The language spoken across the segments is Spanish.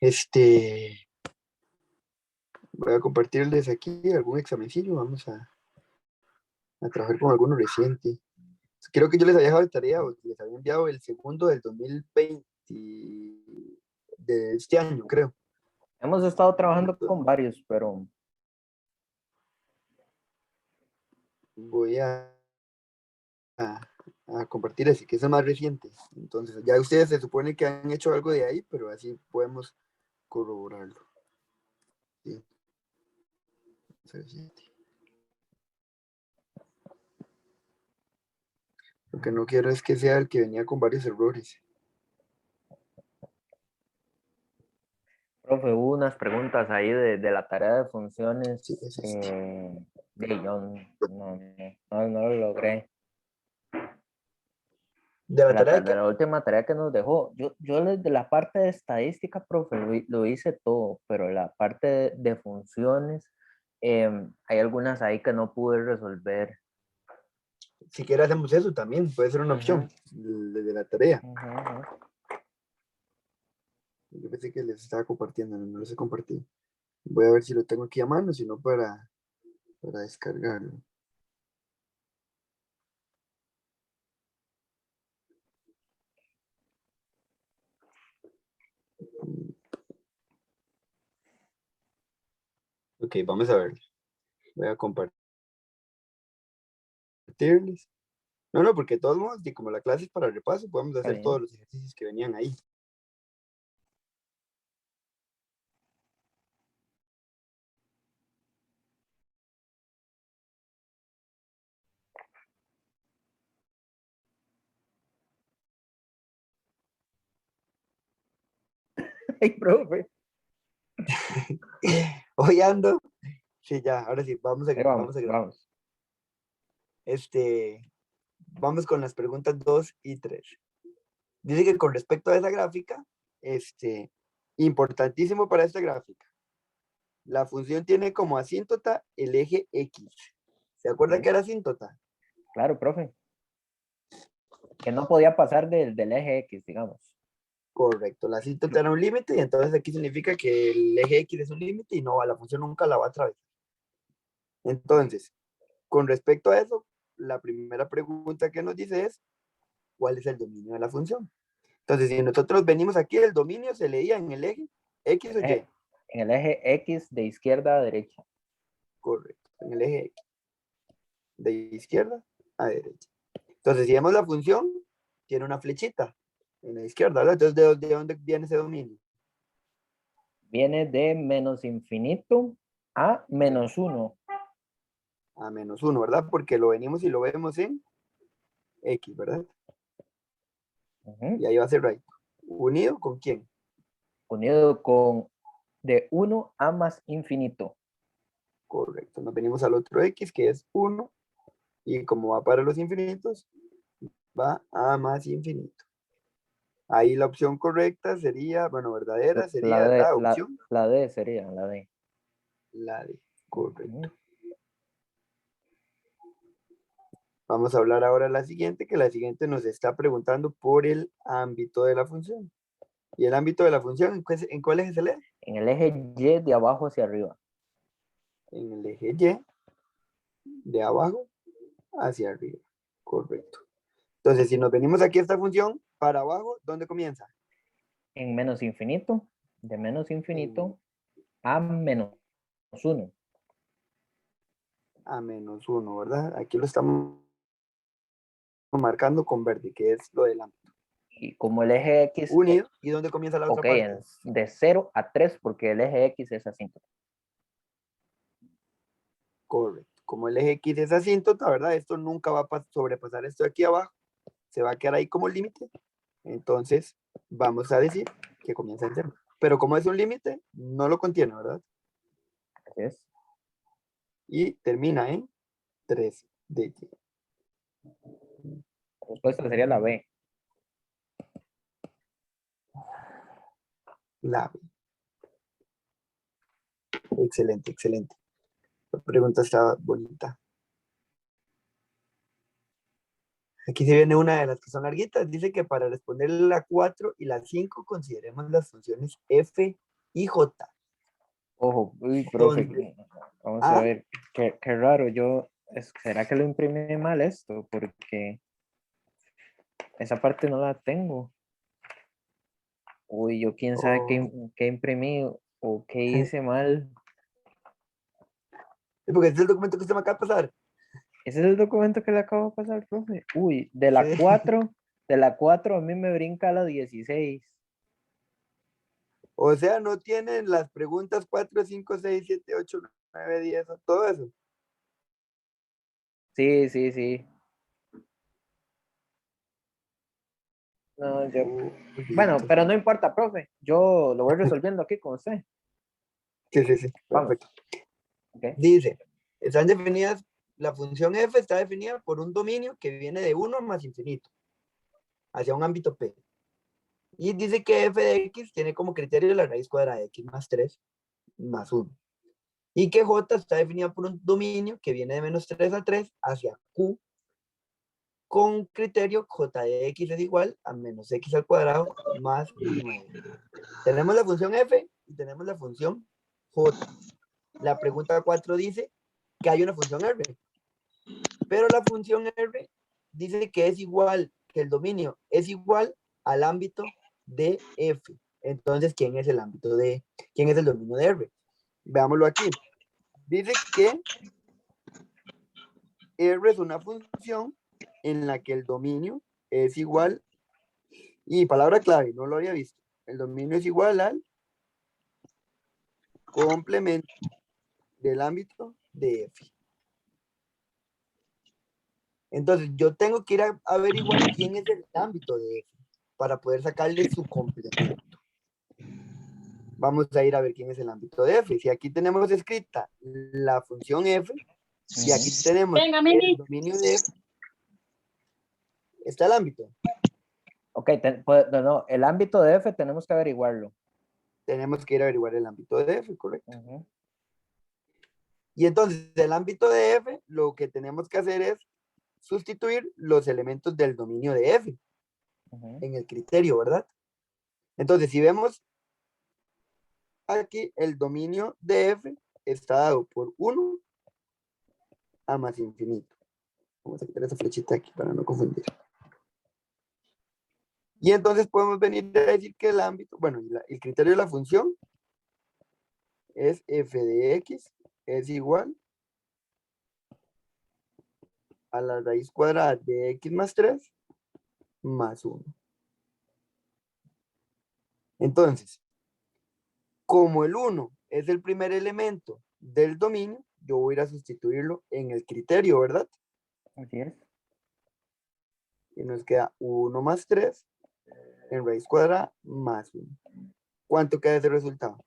Este, voy a compartirles aquí algún examencillo. Vamos a trabajar con alguno reciente. Creo que yo les había dejado de tarea o les había enviado el segundo del 2020 de este año, creo. Hemos estado trabajando con varios, pero Voy a compartir ese, que es el más reciente. Entonces, ya ustedes se supone que han hecho algo de ahí, pero así podemos corroborarlo. Sí. Lo que no quiero es que sea el que venía con varios errores. profe, hubo unas preguntas ahí de la tarea de funciones. Sí, es este. Yo no lo logré. ¿De la tarea de De qué? la última tarea que nos dejó, yo de la parte de estadística, profe, lo hice todo, pero la parte de funciones, hay algunas ahí que no pude resolver. Si quiere hacemos eso también, puede ser una opción Ujú, de la tarea. ujú, ujú. Yo pensé que les estaba compartiendo, no los he compartido. Voy a ver si lo tengo aquí a mano, si no para descargarlo. Ok, vamos a ver. Voy a compartirles. No, no, porque de todos modos, y como la clase es para repaso, podemos Está hacer bien. todos los ejercicios que venían ahí. Ay, profe. Hoy ando. Sí, ya, ahora sí, vamos a Ahí grabar, vamos, vamos a grabar. vamos. Vamos con las preguntas 2 y 3. Dice que con respecto a esa gráfica, importantísimo para esta gráfica, la función tiene como asíntota el eje X. ¿Se acuerda Ok. que era asíntota? Claro, profe. Que no podía pasar del eje X, digamos. Correcto, la asíntota era un límite y entonces aquí significa que el eje X es un límite y no, la función nunca la va a atravesar. Entonces, con respecto a eso, la primera pregunta que nos dice es, ¿cuál es el dominio de la función? Entonces, si nosotros venimos aquí, el dominio se leía en el eje X o Y. En el eje X de izquierda a derecha. Correcto, en el eje X, de izquierda a derecha. Entonces, si vemos la función, tiene una flechita en la izquierda, ¿verdad? Entonces, ¿de dónde viene ese dominio? Viene de menos infinito a menos 1. A menos uno, ¿verdad? Porque lo venimos y lo vemos en X, ¿verdad? Y ahí va a ser right. ¿Unido con quién? Unido con de 1 a más infinito. Correcto. Nos venimos al otro X, que es 1, y como va para los infinitos, va a más infinito. Ahí la opción correcta sería, bueno, verdadera sería la opción, La D sería la D. la de correcto. Vamos a hablar ahora de la siguiente, que la siguiente nos está preguntando por el ámbito de la función. ¿Y el ámbito de la función en cuál eje se lee? En el eje Y de abajo hacia arriba. En el eje Y, de abajo hacia arriba. Correcto. Entonces, si nos venimos aquí a esta función, para abajo, ¿dónde comienza? En menos infinito, de menos En, infinito a menos 1. a menos uno, ¿verdad? Aquí lo estamos marcando con verde, que es lo del ámbito. Y como el eje X, Unido, ¿y dónde comienza la otra ok, parte? de 0 a 3, porque el eje X es asíntota. Correcto. Como el eje X es asíntota, ¿verdad? Esto nunca va a sobrepasar esto de aquí abajo. Se va a quedar ahí como límite. Entonces, vamos a decir que comienza en cero. Pero como es un límite, no lo contiene, ¿verdad? Así es. Y termina en 3 de Y. La respuesta sería la B. La B. Excelente, excelente. La pregunta está bonita. Aquí se viene una de las que son larguitas. Dice que para responder la 4 y la 5 consideremos las funciones f y J. Ojo, uy, profe, Entonces, vamos a A, ver, qué raro, ¿será que lo imprimí mal esto? Porque esa parte no la tengo. Uy, yo quién sabe o, qué imprimí o qué hice mal. porque este es el documento que usted me acaba de pasar. Ese es el documento que le acabo de pasar, profe. Uy, Sí. de la 4 a mí me brinca la 16. O sea, no tienen las preguntas 4, 5, 6, 7, 8, 9, 10, todo eso. Sí, sí, sí. No, bueno, Listo. pero no importa, profe. Yo lo voy resolviendo aquí con usted. Sí, sí, sí, Vamos. perfecto. Ok. Dice, están definidas, la función f está definida por un dominio que viene de 1 más infinito, hacia un ámbito P. Y dice que f de x tiene como criterio la raíz cuadrada de x más 3 más 1. Y que j está definida por un dominio que viene de menos 3 a 3 hacia q, con criterio j de x es igual a menos x al cuadrado más 9. Tenemos la función f y tenemos la función j. La pregunta 4 dice que hay una función r, pero la función r dice que es igual, que el dominio es igual al ámbito de f. Entonces, ¿quién es el dominio de r? Veámoslo aquí. Dice que r es una función en la que el dominio es igual, y palabra clave, no lo había visto, el dominio es igual al complemento del ámbito de f. Entonces, yo tengo que ir a averiguar quién es el ámbito de f para poder sacarle su complemento. Vamos a ir a ver quién es el ámbito de f. Si aquí tenemos escrita la función f y aquí tenemos el dominio de f, está el ámbito. Ok, pues, no, el ámbito de F tenemos que averiguarlo. Tenemos que ir a averiguar el ámbito de f, correcto. Ujú. Y entonces, el ámbito de f, lo que tenemos que hacer es sustituir los elementos del dominio de f Ujú. en el criterio, ¿verdad? Entonces, si vemos aquí, el dominio de f está dado por 1 a más infinito. Vamos a quitar esa flechita aquí para no confundir. Y entonces podemos venir a decir que el ámbito, bueno, el criterio de la función es f de x es igual a la raíz cuadrada de x más 3 más 1. Entonces, como el 1 es el primer elemento del dominio, yo voy a ir a sustituirlo en el criterio, ¿verdad? Así es. Y nos queda 1 más 3 en raíz cuadrada más 1. ¿Cuánto queda ese resultado?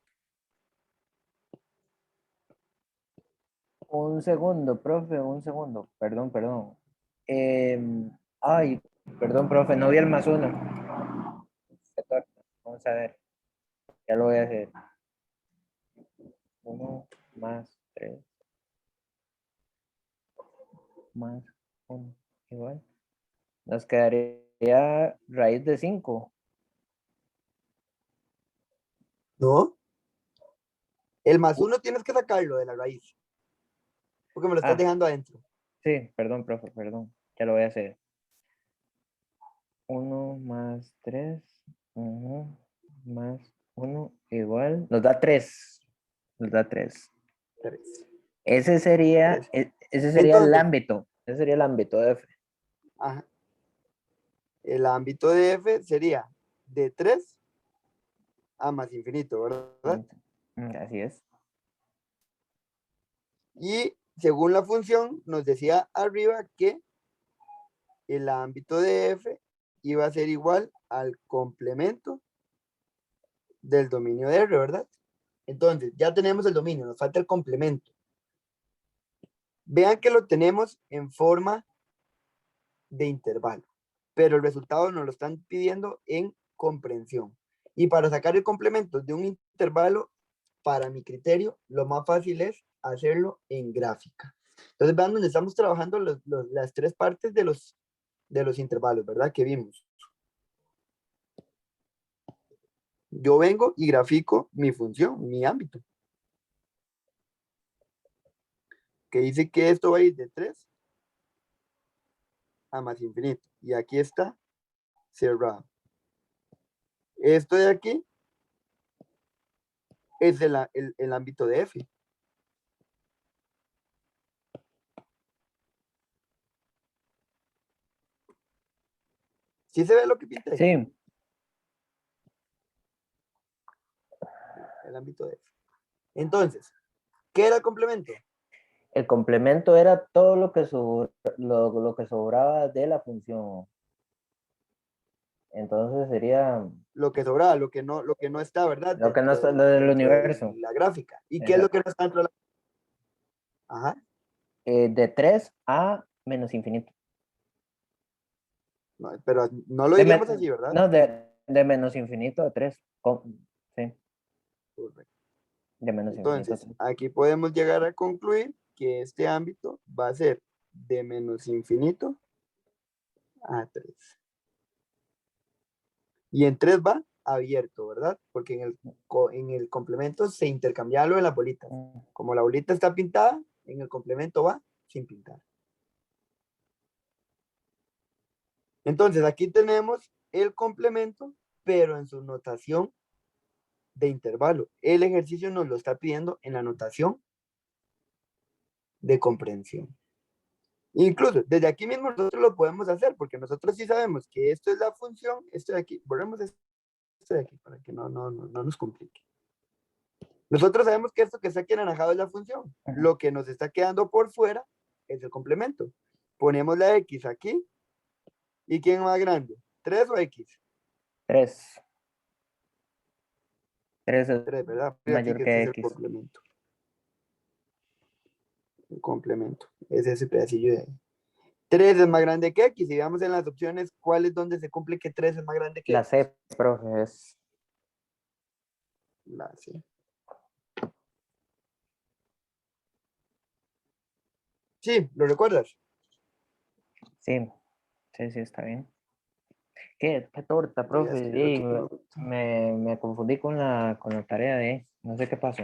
Un segundo, profe, un segundo. Perdón, perdón. Ay, perdón, profe, no vi el más uno. Vamos a ver. Ya lo voy a hacer. 1 más 3 más 1 igual. Nos quedaría raíz de 5. ¿No? El más 1 tienes que sacarlo de la raíz, porque me lo estás Ah, dejando adentro. sí, perdón, profe, perdón. Ya lo voy a hacer. 1 más 3 más 1 igual. Nos da 3. Nos da 3. 3. Ese sería el Entonces, ámbito. Ese sería el ámbito de F. ajá, el ámbito de f sería de 3 a más infinito, ¿verdad? Así es. Y según la función, nos decía arriba que el ámbito de f iba a ser igual al complemento del dominio de R, ¿verdad? Entonces, ya tenemos el dominio, nos falta el complemento. Vean que lo tenemos en forma de intervalo, pero el resultado nos lo están pidiendo en comprensión. Y para sacar el complemento de un intervalo, para mi criterio, lo más fácil es hacerlo en gráfica. Entonces, vean donde estamos trabajando las tres partes de los intervalos, ¿verdad? Que vimos. yo vengo y grafico mi función, mi ámbito, que dice que esto va a ir de 3 a más infinito. Y aquí está cerrado. Esto de aquí es el ámbito de F. ¿Sí se ve lo que pinté? Sí, El ámbito de F. Entonces, ¿qué era el complemento? el complemento era todo lo que sobraba de la función. Entonces sería Lo que sobraba, lo que no está, ¿verdad? lo que no está lo del Dentro de universo. la gráfica. ¿Y qué es lo Exacto. que no está dentro de la... Ajá. De 3 a menos infinito. No, pero no lo De diríamos así, ¿verdad? no, de menos infinito a 3. Sí, Correcto. de menos infinito a Entonces, 3. aquí podemos llegar a concluir que este ámbito va a ser de menos infinito a 3. Y en 3 va abierto, ¿verdad? Porque en el complemento se intercambia lo de las bolitas. Como la bolita está pintada, en el complemento va sin pintar. Entonces, aquí tenemos el complemento, pero en su notación de intervalo. El ejercicio nos lo está pidiendo en la notación de comprensión. Incluso desde aquí mismo nosotros lo podemos hacer, porque nosotros sí sabemos que esto es la función, esto de aquí, borremos esto de aquí para que no nos complique. Nosotros sabemos que esto que está aquí anaranjado es la función. Lo que nos está quedando por fuera es el complemento. Ponemos la x aquí. ¿Y quién es más grande? ¿3 o x? 3. 3 es 3, ¿verdad? Aquí mayor que este que es el X. complemento. El complemento. Es ese pedacillo de ahí. 3 es más grande que x. Y veamos en las opciones cuál es donde se cumple que 3 es más grande que La x. C, profe, es. La C. Sí, ¿lo recuerdas? Sí, sí, sí, está bien. ¿Qué torta, Voy a profe? escribirlo Sí, aquí con la nota. me confundí con la tarea de. No sé qué pasó.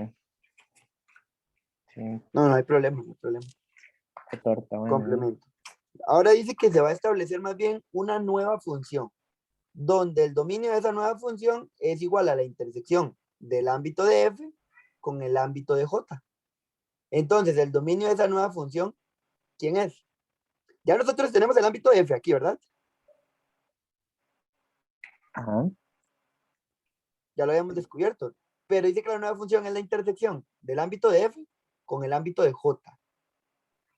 Sí, No, no hay problema, no hay problema. qué torta, bueno. Complemento. Ahora dice que se va a establecer más bien una nueva función, donde el dominio de esa nueva función es igual a la intersección del ámbito de F con el ámbito de J. Entonces, el dominio de esa nueva función, ¿quién es? Ya nosotros tenemos el ámbito de F aquí, ¿verdad? Ajá. Ya lo habíamos descubierto. Pero dice que la nueva función es la intersección del ámbito de F con el ámbito de J.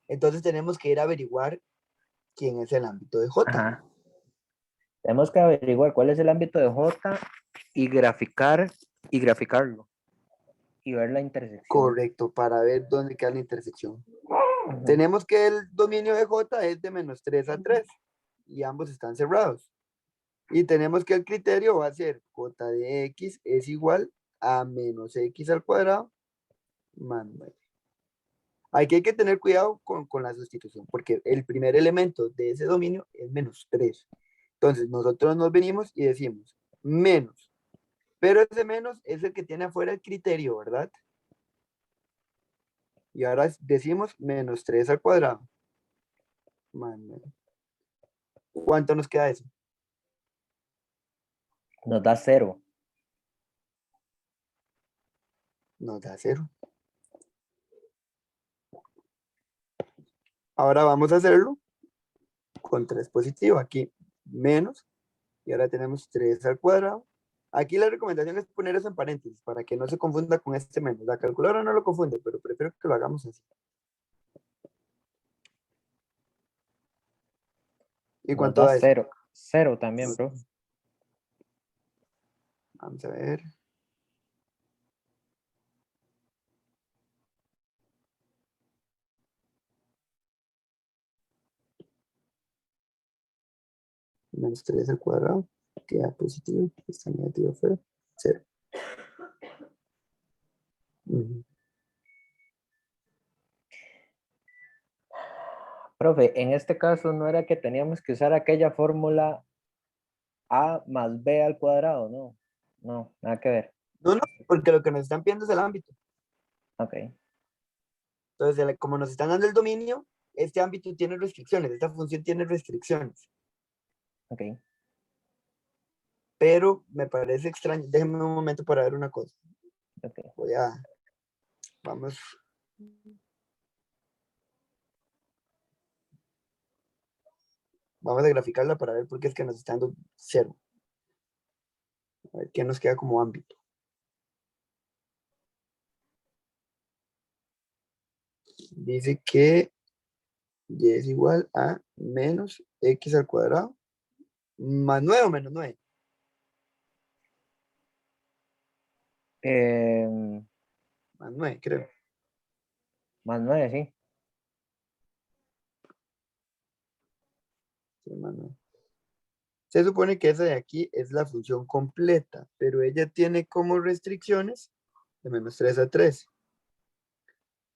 Entonces tenemos que ir a averiguar quién es el ámbito de J. Ajá. Tenemos que averiguar cuál es el ámbito de J y graficarlo y ver la intersección. Correcto, para ver dónde queda la intersección. Ujú. Tenemos que el dominio de J es de menos 3 a 3 y ambos están cerrados. Y tenemos que el criterio va a ser J de X es igual a menos X al cuadrado más 9. Aquí hay que tener cuidado con la sustitución, porque el primer elemento de ese dominio es menos 3. Entonces nosotros nos venimos y decimos menos, pero ese menos es el que tiene afuera el criterio, ¿verdad? Y ahora decimos menos 3 al cuadrado más 9. ¿Cuánto nos queda eso? Nos da 0. Nos da 0. Ahora vamos a hacerlo con 3 positivo. Aquí menos. Y ahora tenemos 3 al cuadrado. Aquí la recomendación es poner eso en paréntesis para que no se confunda con este menos. La calculadora no lo confunde, pero prefiero que lo hagamos así. ¿Y Nos cuánto da da eso? 0. 0 también, profe. Vamos a ver. Menos 3 al cuadrado. Queda positivo. Está negativo fuera. 0. Profe, en este caso no era que teníamos que usar aquella fórmula A más B al cuadrado, ¿no? No, nada que ver. No, porque lo que nos están pidiendo es el ámbito. Ok. Entonces, como nos están dando el dominio, este ámbito tiene restricciones, esta función tiene restricciones. Ok. Pero me parece extraño. Déjenme un momento para ver una cosa. Ok. Vamos. Vamos a graficarla para ver por qué es que nos está dando 0. A ver qué nos queda como ámbito. Dice que y es igual a menos x al cuadrado más 9 o menos 9. Más 9, creo. Más 9, sí. Sí, más 9. Se supone que esa de aquí es la función completa, pero ella tiene como restricciones de menos 3 a 3.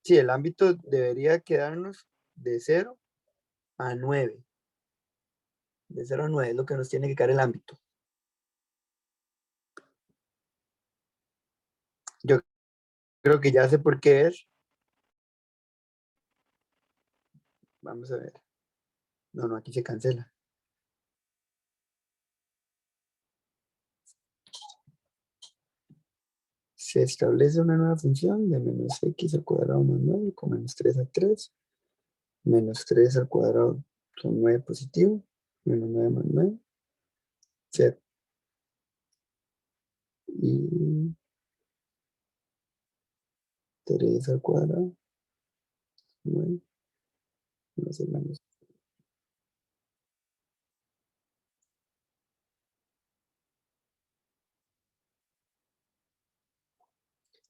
Sí, el ámbito debería quedarnos de 0 a 9. De 0 a 9 es lo que nos tiene que quedar el ámbito. Yo creo que ya sé por qué es. Vamos a ver. No, aquí se cancela. Se establece una nueva función de menos x al cuadrado más 9 con menos 3 a 3. Menos 3 al cuadrado son 9 positivo. Menos 9 más 9. 0. Y 3 al cuadrado. 9. Menos el menos.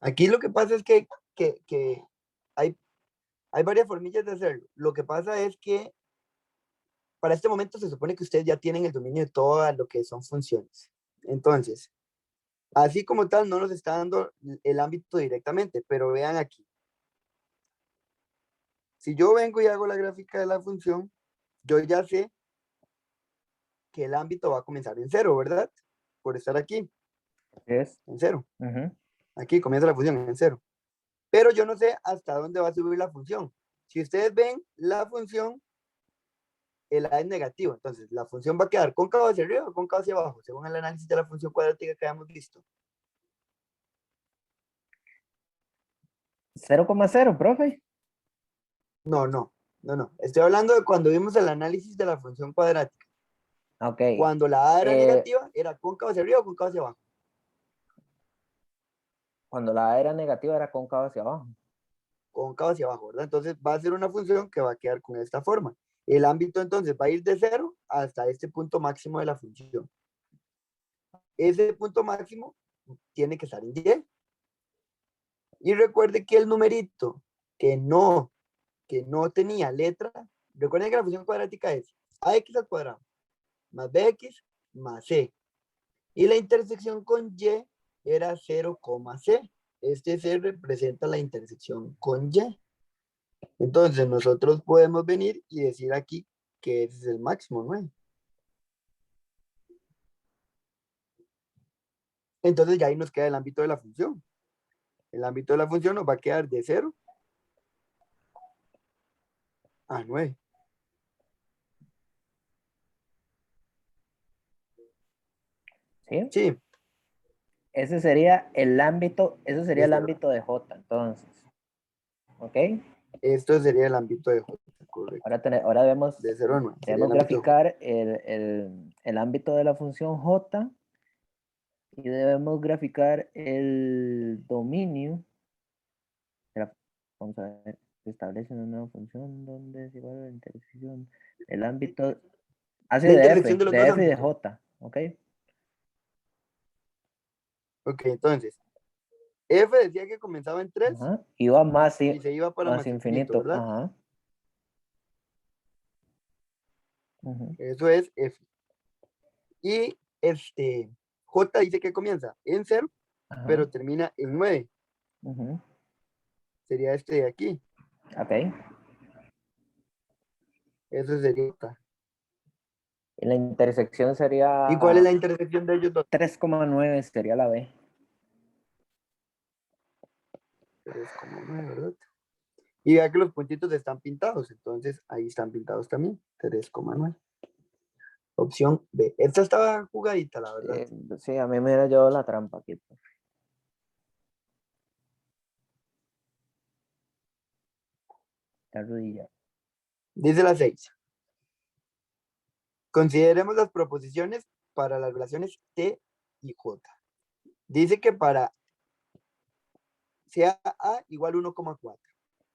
Aquí lo que pasa es que hay varias formillas de hacerlo. Lo que pasa es que para este momento se supone que ustedes ya tienen el dominio de todo lo que son funciones. Entonces, así como tal, no nos está dando el ámbito directamente, pero vean aquí. Si yo vengo y hago la gráfica de la función, yo ya sé que el ámbito va a comenzar en 0, ¿verdad? Por estar aquí, Es. en 0. Ujú. Aquí comienza la función en 0. Pero yo no sé hasta dónde va a subir la función. Si ustedes ven la función, el A es negativo. Entonces, la función va a quedar cóncava hacia arriba o cóncava hacia abajo, según el análisis de la función cuadrática que habíamos visto. 0,0, profe. No. Estoy hablando de cuando vimos el análisis de la función cuadrática. Ok. Cuando la A era negativa, era cóncava hacia arriba o cóncava hacia abajo. Cuando la A era negativa era cóncava hacia abajo. Cóncava hacia abajo, ¿verdad? Entonces va a ser una función que va a quedar con esta forma. El ámbito entonces va a ir de 0 hasta este punto máximo de la función. Ese punto máximo tiene que estar en Y. Y recuerde que el numerito que no tenía letra, recuerden que la función cuadrática es ax al cuadrado más bx más c. Y la intersección con y era 0, c. Este c representa la intersección con y. Entonces nosotros podemos venir y decir aquí que ese es el máximo, ¿no? Entonces ya ahí nos queda el ámbito de la función. El ámbito de la función nos va a quedar de 0 a 9. ¿Sí? Sí, Ese sería el ámbito, eso sería de el 0. ámbito de J, entonces. ¿Ok? Esto sería el ámbito de J, correcto. Ahora De 0 a 9 sería debemos el ámbito de J. graficar el ámbito de la función J y debemos graficar el dominio. Vamos a ver, se establece una nueva función donde es igual a la intersección. El ámbito, así La intersección de los de dos F y de ámbitos. J, ¿ok? Ok, entonces, F decía que comenzaba en 3 Ajá. Y va y se iba para más más infinito, infinito, ¿verdad? ajá. Ujú, Eso es F. Y J dice que comienza en 0, ajá, pero termina en 9. ujú. Sería este de aquí. Ok, Eso sería J. Y la intersección sería ¿Y cuál es la intersección de ellos dos? 3,9 sería la B. 3,9, ¿verdad? Y vea que los puntitos están pintados, entonces ahí están pintados también, 3,9. Opción B. Esta estaba jugadita, la verdad. Sí, a mí me hubiera llevado la trampa aquí. La rodilla. Dice la 6. Consideremos las proposiciones para las relaciones T y J. Dice que para sea A igual 1,4,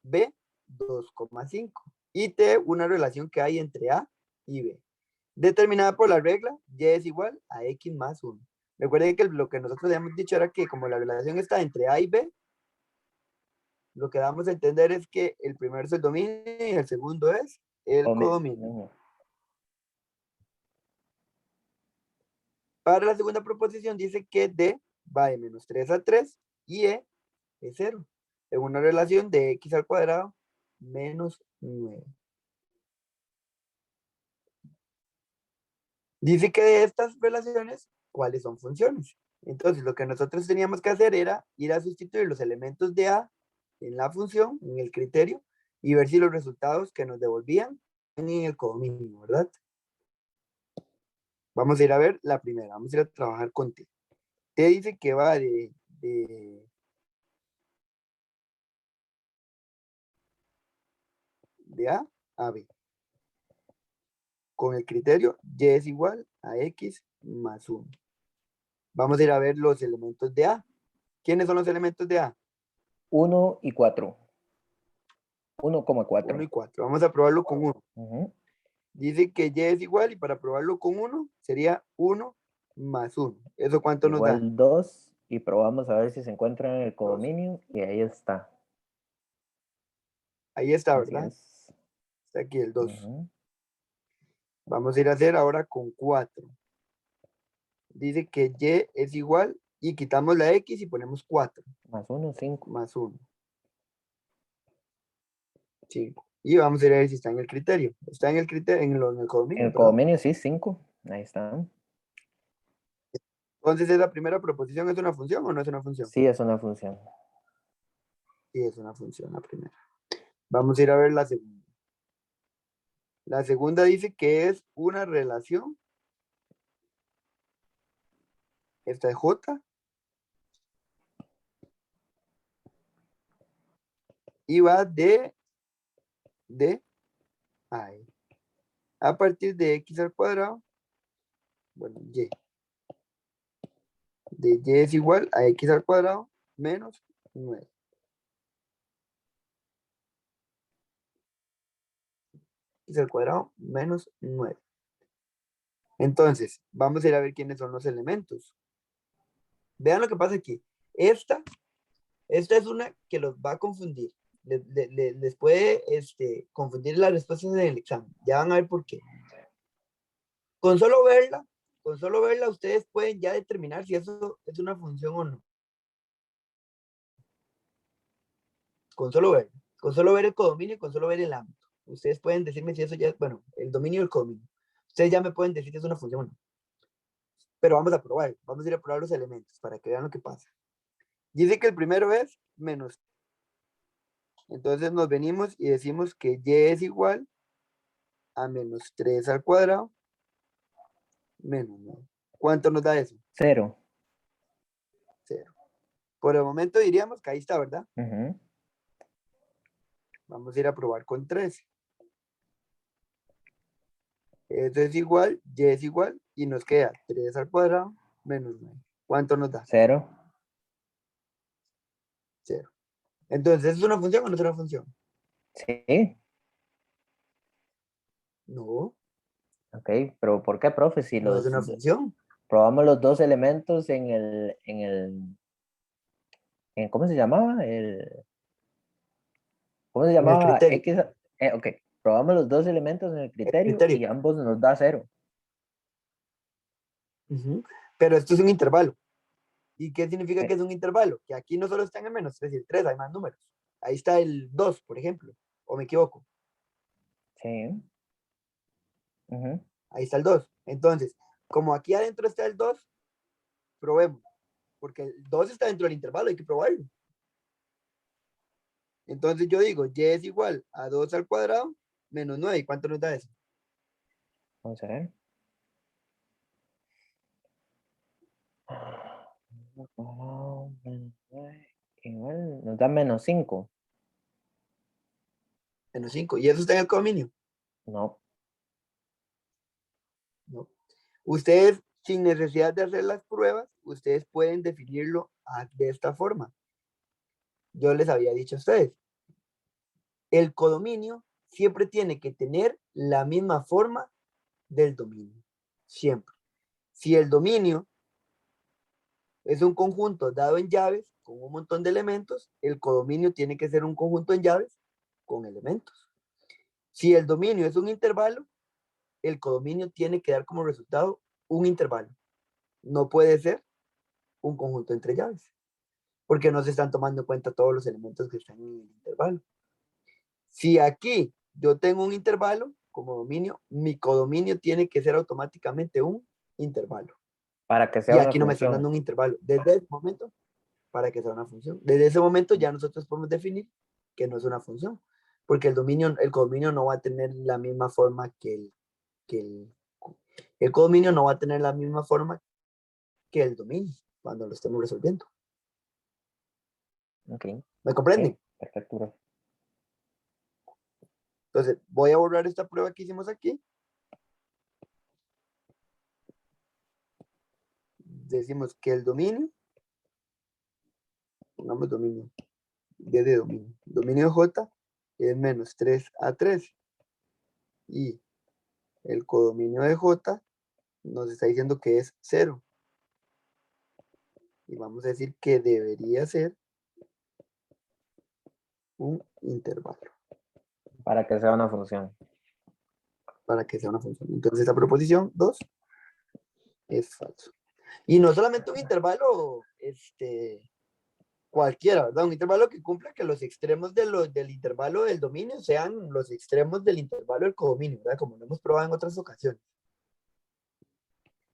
B 2,5 y T una relación que hay entre A y B. Determinada por la regla, Y es igual a X más 1. Recuerden que lo que nosotros habíamos dicho era que como la relación está entre A y B, lo que damos a entender es que el primero es el dominio y el segundo es el codominio. Para la segunda proposición dice que D va de menos 3 a 3 y E es 0. En una relación de X al cuadrado menos 9. Dice que de estas relaciones, ¿cuáles son funciones? Entonces, lo que nosotros teníamos que hacer era ir a sustituir los elementos de A en la función, en el criterio, y ver si los resultados que nos devolvían en el codominio, ¿verdad? Vamos a ir a ver la primera, vamos a ir a trabajar con T. T dice que va de A a B. Con el criterio, Y es igual a X más 1. Vamos a ir a ver los elementos de A. ¿Quiénes son los elementos de A? 1 y 4. 1 y 1,4. 4. Vamos a probarlo con 1. Ujú. Dice que Y es igual y para probarlo con 1 sería 1 más 1. ¿Eso cuánto nos da? Igual 2 y probamos a ver si se encuentra en el 2. codominio y ahí está. Ahí está, Así ¿verdad? es. Está aquí el 2. Ujú. Vamos a ir a hacer ahora con 4. Dice que Y es igual y quitamos la X y ponemos 4. Más 1, 5. Más 1. 5. Y vamos a ir a ver si está en el criterio. Está en el criterio, en el En codominio, el perdón. codominio sí, 5. Ahí está. Entonces, ¿esa primera proposición es una función o no es una función? Sí, es una función. Sí, es una función la primera. Vamos a ir a ver la segunda. La segunda dice que es una relación. Esta es J. Y va de a E. A partir de X al cuadrado, bueno, Y. De Y es igual a X al cuadrado menos 9. X al cuadrado menos 9. Entonces, vamos a ir a ver quiénes son los elementos. Vean lo que pasa aquí. Esta es una que los va a confundir. Les puede confundir las respuestas en el examen. Ya van a ver por qué. Con solo verla, ustedes pueden ya determinar si eso es una función o no. Con solo ver el codominio y con solo ver el ámbito. Ustedes pueden decirme si eso ya es, bueno, el dominio del codominio. Ustedes ya me pueden decir si es una función o no. Pero vamos a probar, vamos a ir a probar los elementos para que vean lo que pasa. Dice que el primero es menos. Entonces nos venimos y decimos que Y es igual a menos 3 al cuadrado menos 9. ¿Cuánto nos da eso? 0. 0. Por el momento diríamos que ahí está, ¿verdad? Ujú. Vamos a ir a probar con 3. Eso es igual, Y es igual, y nos queda 3 al cuadrado menos 9. ¿Cuánto nos da? 0. 0. Entonces, ¿es una función o no es una función? Sí. No, Ok, pero ¿por qué, profe? Si no es una función. probamos los dos elementos ¿cómo se llamaba? ¿Cómo se En el llamaba? criterio. X. Ok, probamos los dos elementos en el El criterio criterio. y ambos nos da 0. Pero esto es un intervalo. ¿Y qué significa Sí. que es un intervalo? Que aquí no solo están en menos 3 y el 3, hay más números. Ahí está el 2, por ejemplo. ¿O me equivoco? Sí. Ujú. Ahí está el 2. Entonces, como aquí adentro está el 2, probemos, porque el 2 está dentro del intervalo, hay que probarlo. Entonces yo digo, y es igual a 2 al cuadrado menos 9. ¿Y cuánto nos da eso? Vamos a ver. Igual nos da menos 5. Menos 5. ¿Y eso está en el codominio? No. No. Ustedes, sin necesidad de hacer las pruebas, ustedes pueden definirlo de esta forma. Yo les había dicho a ustedes, el codominio siempre tiene que tener la misma forma del dominio. Siempre. Si el dominio es un conjunto dado en llaves con un montón de elementos, el codominio tiene que ser un conjunto en llaves con elementos. Si el dominio es un intervalo, el codominio tiene que dar como resultado un intervalo. No puede ser un conjunto entre llaves, porque no se están tomando en cuenta todos los elementos que están en el intervalo. Si aquí yo tengo un intervalo como dominio, mi codominio tiene que ser automáticamente un intervalo. Para que sea Y una aquí no me están función. dando un intervalo. Desde ese momento, para que sea una función. Desde ese momento ya nosotros podemos definir que no es una función, porque el codominio no va a tener la misma forma el codominio no va a tener la misma forma que el dominio cuando lo estemos resolviendo. Ok. ¿Me comprenden? Ok, perfecto, profe. Entonces, voy a borrar esta prueba que hicimos aquí. Decimos que el dominio, pongamos dominio, D de dominio. Dominio J es menos 3A3. Y el codominio de J nos está diciendo que es 0. Y vamos a decir que debería ser un intervalo Para que sea una función. para que sea una función. Entonces, esta proposición 2 es falso. Y no solamente un intervalo cualquiera, ¿verdad? Un intervalo que cumpla que los extremos del intervalo del dominio sean los extremos del intervalo del codominio, ¿verdad? Como lo hemos probado en otras ocasiones.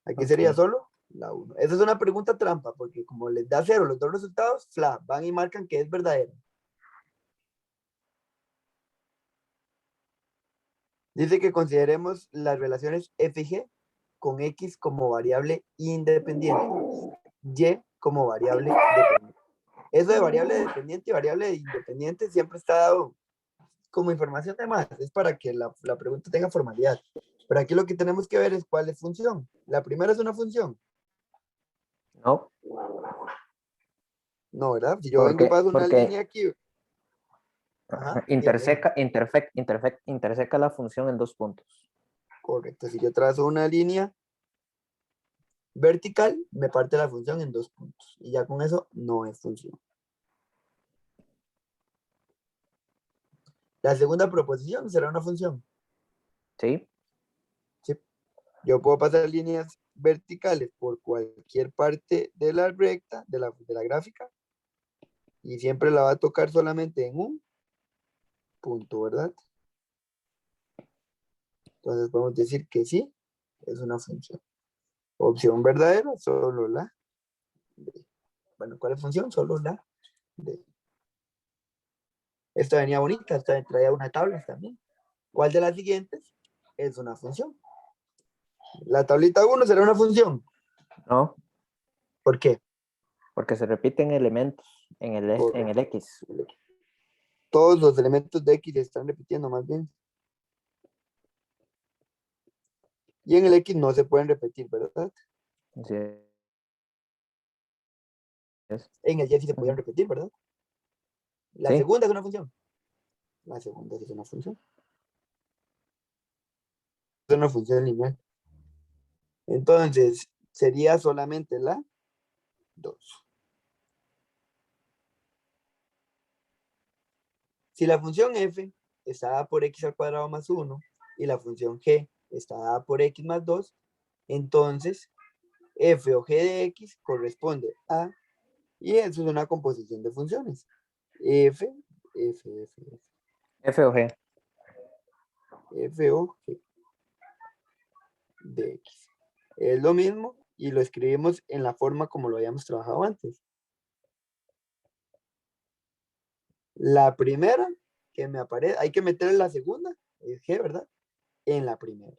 Aquí sería Ok. solo la 1. Esa es una pregunta trampa, porque como les da 0 los dos resultados, van y marcan que es verdadero. Dice que consideremos las relaciones f y g con x como variable independiente, y como variable dependiente. Eso de variable dependiente y variable independiente siempre está dado como información de más, es para que la pregunta tenga formalidad. Pero aquí lo que tenemos que ver es cuál es función. La primera es una función. No. No, ¿verdad? Si yo vengo y Porque, paso una porque línea aquí, ajá, interseca la función en 2 puntos. correcto. Si yo trazo una línea vertical, me parte la función en 2 puntos. Y ya con eso no es función. La segunda proposición será una función. ¿Sí? ¿Sí? Yo puedo pasar líneas verticales por cualquier parte de la recta, de la gráfica, y siempre la va a tocar solamente en un punto, ¿verdad? Entonces podemos decir que sí, es una función. Opción verdadera, solo la D. Bueno, ¿cuál es función? Solo la D. Esta venía bonita, esta traía una tabla también. ¿Cuál de las siguientes es una función? La tablita 1 será una función. No, ¿Por qué? porque se repiten elementos en el Correcto. X. Todos los elementos de X se están repitiendo más bien. Y en el X no se pueden repetir, ¿verdad? Así es. En el Y sí se podían repetir, ¿verdad? La Sí. segunda es una función. La segunda sí es una función. Es una función lineal. Entonces, sería solamente la 2. Si la función f está dada por x al cuadrado más 1 y la función g está dada por x más 2, entonces f o g de x corresponde a, y eso es una composición de funciones. F, F, F, F o G. F o g. de x. Es lo mismo y lo escribimos en la forma como lo habíamos trabajado antes. La primera que me aparece, hay que meter en la segunda, es g, ¿verdad? En la primera.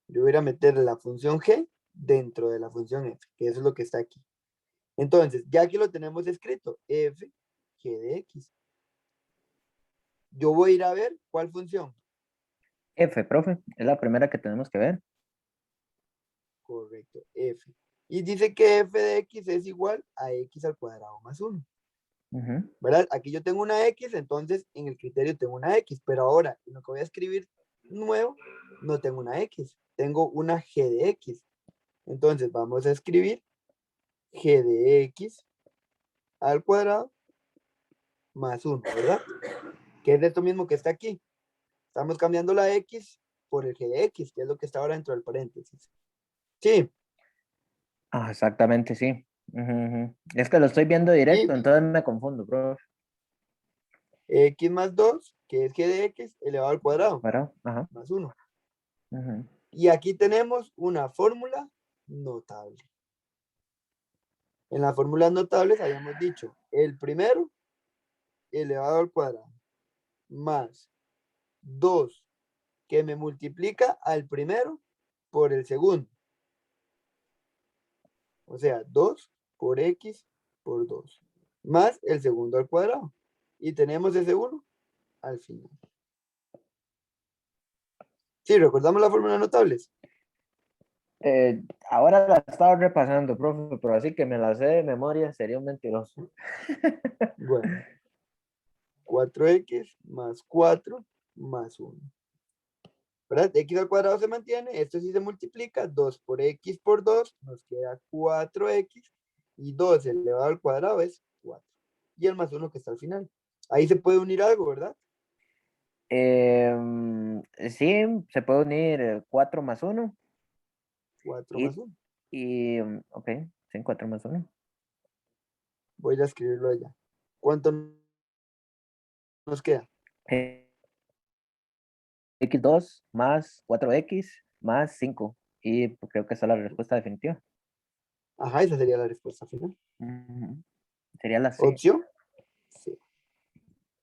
Yo voy a meter la función g dentro de la función f, que eso es lo que está aquí. Entonces, ya aquí lo tenemos escrito, f, g de x. Yo voy a ir a ver cuál función. F, profe, es la primera que tenemos que ver. Correcto, f. Y dice que f de x es igual a x al cuadrado más 1. ¿Verdad? Aquí yo tengo una x, entonces en el criterio tengo una x, pero ahora en lo que voy a escribir nuevo, no tengo una x, tengo una g de x. Entonces vamos a escribir g de x al cuadrado más 1, ¿verdad? Que es de esto mismo que está aquí. Estamos cambiando la x por el g de x, que es lo que está ahora dentro del paréntesis. Sí. Ah, exactamente, sí. Es que lo estoy viendo Y directo, entonces me confundo, profe. x más 2, que es g de x elevado al cuadrado, ¿Verdad? Ajá. más 1. Ujú. Y aquí tenemos una fórmula notable. En las fórmulas notables habíamos dicho el primero elevado al cuadrado más 2 que me multiplica al primero por el segundo. O sea, 2 por x por 2 más el segundo al cuadrado. Y tenemos ese 1 al final. Sí, recordamos las fórmulas notables. Ahora la estaba repasando, profe, pero así que me la sé de memoria sería un mentiroso. Bueno, 4x más 4 más 1. ¿Verdad? X al cuadrado se mantiene, esto sí se multiplica, 2 por x por 2, nos queda 4x, y 2 elevado al cuadrado es 4. Y el más 1 que está al final. Ahí se puede unir algo, ¿verdad? Sí, se puede unir 4 más 1 4 más y, 1. ok, sí, 4 más 1. Voy a escribirlo allá. ¿Cuánto nos queda? X2 más 4x más 5. Y pues, creo que esa es la respuesta definitiva. Ajá, esa sería la respuesta final. Ujú. Sería la C. Opción C.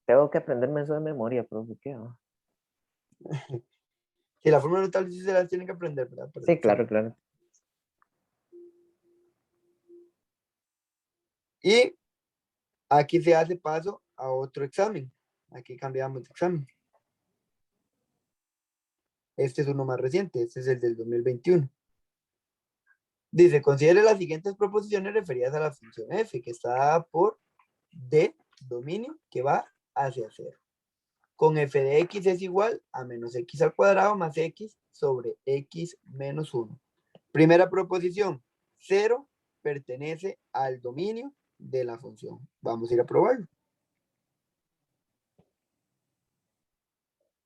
Tengo que aprenderme eso de memoria, profe. ¿Qué? Si la fórmula notable sí se las tienen que aprender, ¿verdad? Para el Sí, claro, examen. claro. Y aquí se hace paso a otro examen. Aquí cambiamos de examen. Este es uno más reciente, este es el del 2021. Dice, considere las siguientes proposiciones referidas a la función f, que está dada por d, dominio, que va hacia 0. Con f de x es igual a menos x al cuadrado más x sobre x menos 1. Primera proposición, 0 pertenece al dominio de la función. Vamos a ir a probarlo.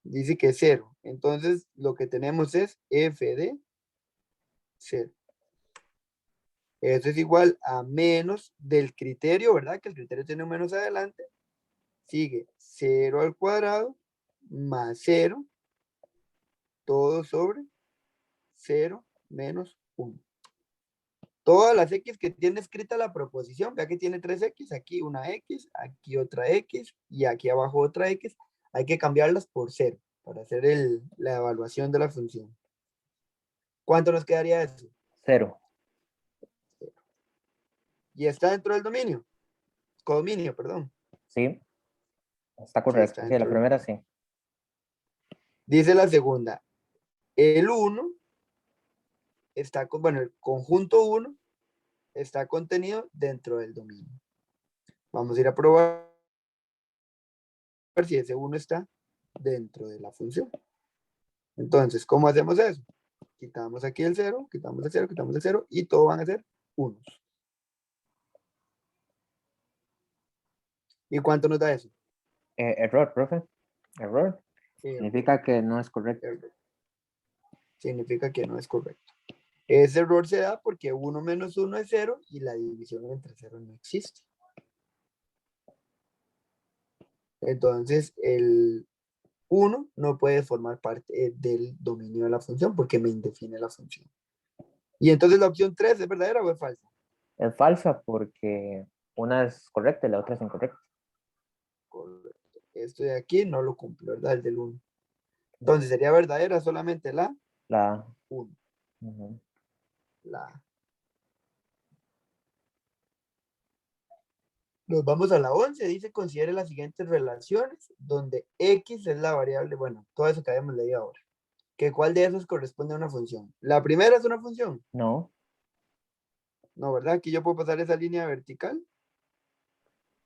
Dice que es 0. Entonces, lo que tenemos es f de 0. Eso es igual a menos del criterio, ¿verdad? Que el criterio tiene un menos adelante. Sigue 0 al cuadrado más 0, todo sobre 0 menos 1. Todas las x que tiene escrita la proposición, vea que tiene 3x, aquí una x, aquí otra x y aquí abajo otra x, hay que cambiarlas por 0 para hacer la evaluación de la función. ¿Cuánto nos quedaría eso? 0. Y está dentro del dominio, codominio, perdón. Sí, está Sí, está correcto. Sí, la dentro del primera dominio. sí. Dice la segunda, el 1 está con, bueno, el conjunto 1 está contenido dentro del dominio. Vamos a ir a probar si ese 1 está dentro de la función. Entonces, ¿cómo hacemos eso? Quitamos aquí el 0, quitamos el 0, quitamos el 0 y todo van a ser unos. ¿Y cuánto nos da eso? Error, profe. Error. Error, Significa que no es correcto. error. Significa que no es correcto. Ese error se da porque 1 menos 1 es 0 y la división entre 0 no existe. Entonces, 1 no puede formar parte del dominio de la función porque me indefine la función. Y entonces la opción 3 ¿es verdadera o es falsa? Es falsa porque una es correcta y la otra es incorrecta. Correcto. Esto de aquí no lo cumple, ¿verdad? El del 1. Entonces sería verdadera solamente la La 1. ujú. La A. Nos vamos a la 11. Dice, considere las siguientes relaciones donde X es la variable, bueno, todo eso que habíamos leído ahora. ¿Que cuál de esos corresponde a una función? La primera es una función. No, No, ¿verdad? Aquí yo puedo pasar esa línea vertical.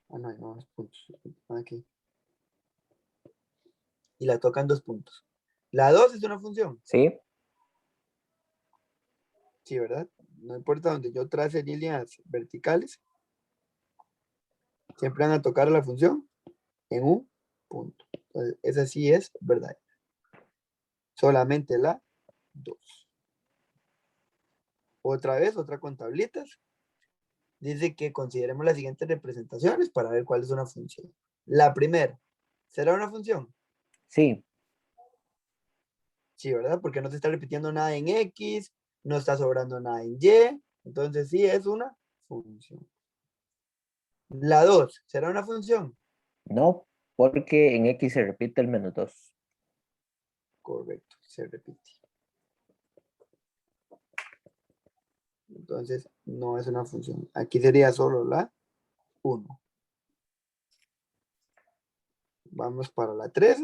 Ah, no, no, es puntos. Aquí. Y la tocan 2 puntos. La 2 es una función. sí, Sí, ¿verdad? No importa donde yo trace líneas verticales, siempre van a tocar a la función en un punto. Entonces, esa sí es verdad. Solamente la 2. Otra vez, otra con tablitas. Dice que consideremos las siguientes representaciones para ver cuál es una función. La primera, ¿será una función? sí. Sí, ¿verdad? Porque no se está repitiendo nada en X, no está sobrando nada en Y, entonces sí es una función. La 2, ¿será una función? No, porque en X se repite el menos 2. Correcto, se repite. Entonces no es una función. Aquí sería solo la 1. Vamos para la 3.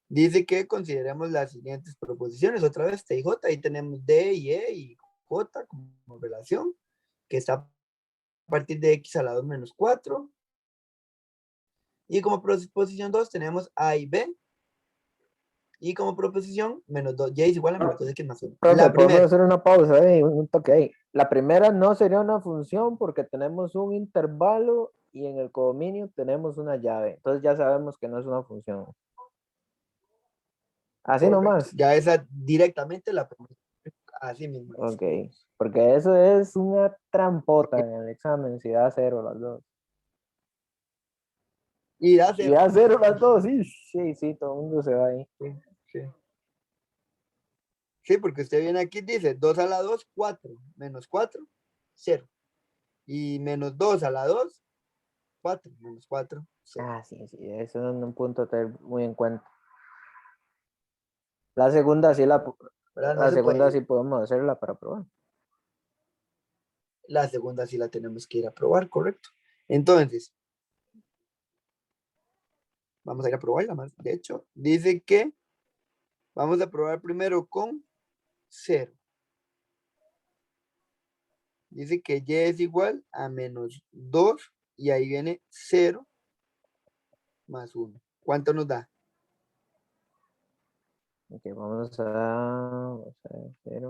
Dice que consideremos las siguientes proposiciones. Otra vez T y J. Ahí tenemos D y E y J como relación, que está a partir de X a la 2 menos 4. Y como proposición 2 tenemos A y B. Y como proposición, menos 2. Y es igual a menos 2X más 1. Profe, La podemos primera. hacer una pausa ahí, un toque ahí. La primera no sería una función porque tenemos un intervalo y en el codominio tenemos una llave. Entonces ya sabemos que no es una función. Así Correcto. nomás. Ya esa directamente la primera. Así mismo es. Ok. Porque eso es una trampota en el examen si da cero las dos. Y da Si 0. da cero las dos, sí, sí, sí, todo el mundo se va ahí. Sí, sí. Sí, porque usted viene aquí y dice 2 a la 2, 4. Menos 4, 0. Y menos 2 a la 2, 4. Menos 4, 0. Ah, sí, sí, eso es un punto a tener muy en cuenta. La segunda sí ¿Verdad? No la se segunda puede. sí podemos hacerla para probar. La segunda sí la tenemos que ir a probar, correcto. Entonces, vamos a ir a probarla más. De hecho, dice que vamos a probar primero con 0. Dice que y es igual a menos 2 y ahí viene 0 más 1. ¿Cuánto nos da? Ok, vamos a hacer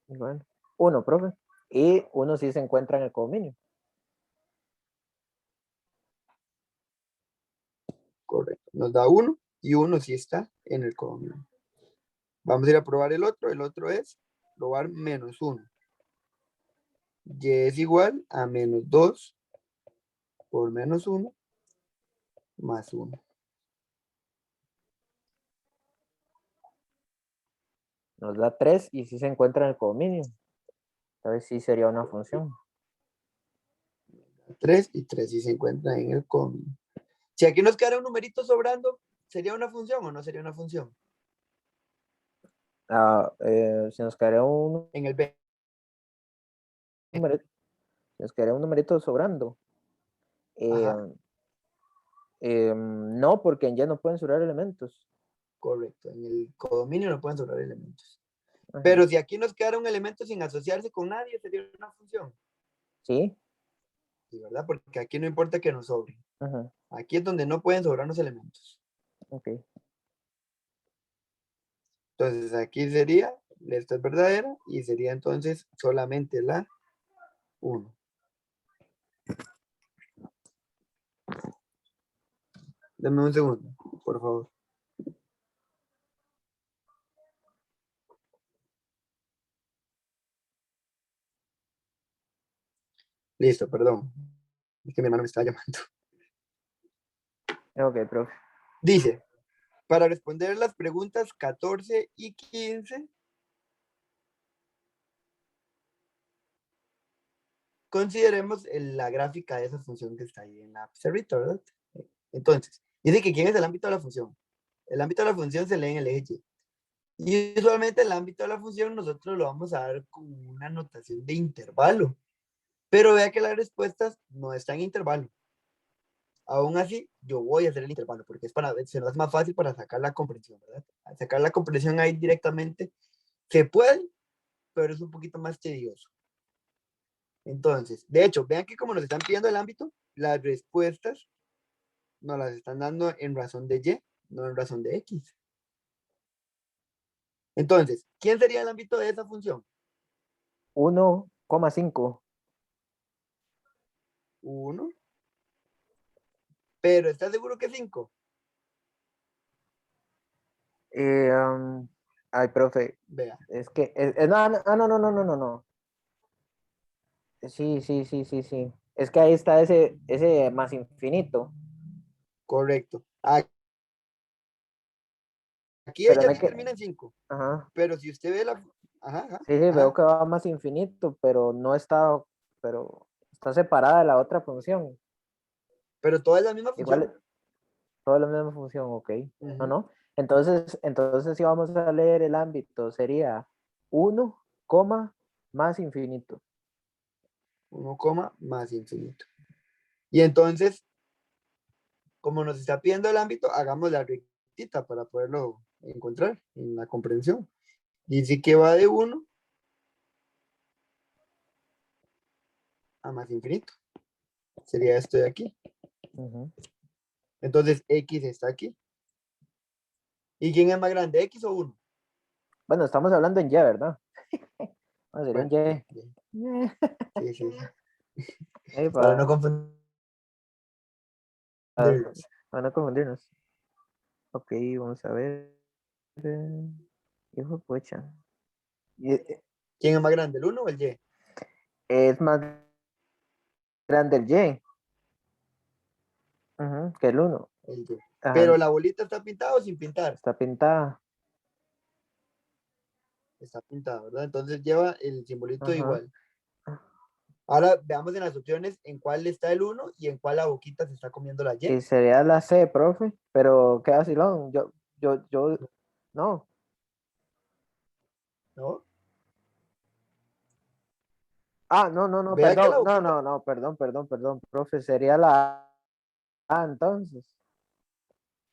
igual. Uno, profe. Y uno sí se encuentra en el codominio. Correcto. Nos da 1 y 1 sí está en el codominio. Vamos a ir a probar el otro. El otro es probar menos 1. Y es igual a menos 2 por menos 1 más 1. Nos da 3 y sí se encuentra en el codominio. Entonces sí sería una función. 3 y 3 sí se encuentran en el codominio. Si aquí nos quedara un numerito sobrando, ¿sería una función o no sería una función? Si nos quedaría un En el B. numerito, si nos quedaría un numerito sobrando. Eh, Ajá, no, porque ya no pueden sobrar elementos. correcto. En el codominio no pueden sobrar elementos. Ajá. Pero si aquí nos quedara un elemento sin asociarse con nadie, sería una función. Sí. Sí, ¿verdad? Porque aquí no importa que nos sobre. Ajá. Aquí es donde no pueden sobrar los elementos. Ok. Entonces aquí sería, esta es verdadera y sería entonces solamente la 1. Dame un segundo, por favor. Listo, perdón. Es que mi hermano me estaba llamando. Ok, profe. Dice, para responder las preguntas 14 y 15, consideremos la gráfica de esa función que está ahí en la pizarrita, ¿verdad? Entonces, dice que ¿quién es el ámbito de la función? El ámbito de la función se lee en el eje Y. Y usualmente el ámbito de la función nosotros lo vamos a dar con una notación de intervalo. Pero vea que las respuestas no están en intervalo. Aún así, yo voy a hacer el intervalo porque se nos hace más fácil para sacar la comprensión, ¿verdad? Al sacar la comprensión ahí directamente, se puede, pero es un poquito más tedioso. Entonces, de hecho, vean que como nos están pidiendo el ámbito, las respuestas nos las están dando en razón de Y, no en razón de X. Entonces, ¿quién sería el ámbito de esa función? 1,5. 1. Pero ¿estás seguro que 5? Ay, profe, Vea, es que, no, no. Sí, sí, sí, sí, sí. Es que ahí está ese más infinito. correcto. Aquí Pero no ella hay sí que, termina en 5. ajá. Pero si usted ve la... Ajá, ajá, Sí, sí, veo ajá. que va más infinito, pero no está, pero está separada de la otra función. Pero toda es la misma función. Igual, toda la misma función, ok. No, Ujú. no. Entonces si vamos a leer el ámbito, sería 1, más infinito. 1, más infinito. Y entonces, como nos está pidiendo el ámbito, hagamos la rectita para poderlo encontrar en la comprensión. Dice que va de 1 a más infinito. Sería esto de aquí. Ujú. Entonces, X está aquí. ¿Y quién es más grande, X o 1? Bueno, estamos hablando en Y, ¿verdad? Ah, sería un Bueno, Y. sí, sí, sí. Ahí Para no para, confundirnos. para no confundirnos. Ok, vamos a ver. Hijo de pucha. ¿Quién es más grande, el 1 o el Y? Es más grande el Y, ujú, que el 1. El Y. Ajá, Pero la bolita está pintada o sin pintar. está pintada. Está pintada, ¿verdad? Entonces lleva el simbolito Ajá. igual. Ahora veamos en las opciones en cuál está el 1 y en cuál la boquita se está comiendo la Y. Y sería la C, profe, pero qué vacilón. No. ¿No? Ah, no, Vea que la perdón. boquita, No, perdón, profe, sería la A entonces.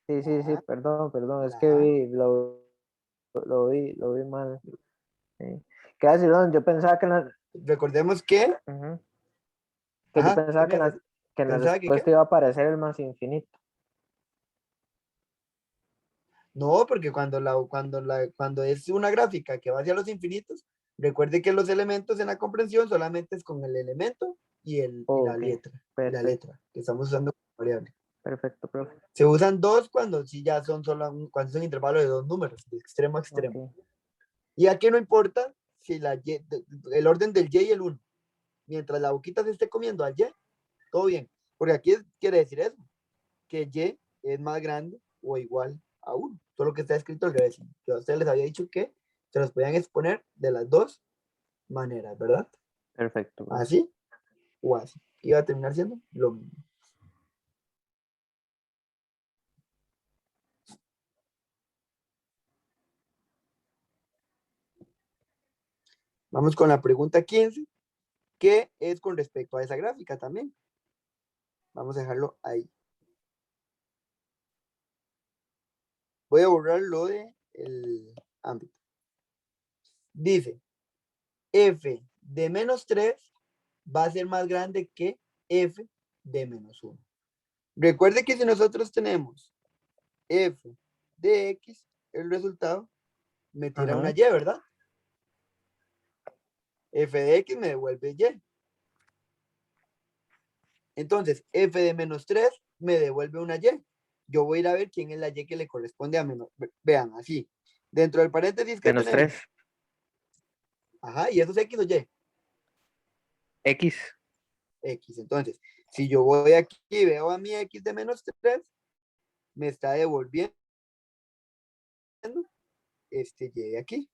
Sí, sí, sí, la A, perdón, es la que A. lo vi mal. Sí. Qué vacilón, yo pensaba que Recordemos que, ujú, que yo ajá, ¿qué pensaba me haces? que en la ¿Pensaba que qué? respuesta iba a aparecer el más infinito. No, porque cuando es una gráfica que va hacia los infinitos, recuerde que los elementos en la comprensión solamente es con el elemento y la Ok, letra, perfecto, que estamos usando como variable. perfecto, profe. Se usan dos cuando sí ya son cuando son intervalos de dos números, de extremo a extremo. Ok. Y aquí no importa si el orden del Y y el 1. Mientras la boquita se esté comiendo al Y, todo bien. Porque aquí quiere decir eso, que Y es más grande o igual a 1. Solo que está escrito al revés. Yo a ustedes les había dicho que se los podían exponer de las dos maneras, ¿verdad? Perfecto, profe. Así o así. Iba a terminar siendo lo mismo. Vamos con la pregunta 15, que es con respecto a esa gráfica también. Vamos a dejarlo ahí. Voy a borrar lo de el ámbito. Dice, f de menos 3 va a ser más grande que f de menos 1. Recuerde que si nosotros tenemos f de x, el resultado me tira una Ajá. y, ¿verdad? F de x me devuelve y. Entonces, f de menos 3 me devuelve una y. Yo voy a ir a ver quién es la y que le corresponde a menos. Vean, así. Dentro del paréntesis que Menos tenemos. 3. Ajá, y eso es x o y. X. X. Entonces, Si yo voy aquí y veo a mi x de menos 3, me está devolviendo este y de aquí.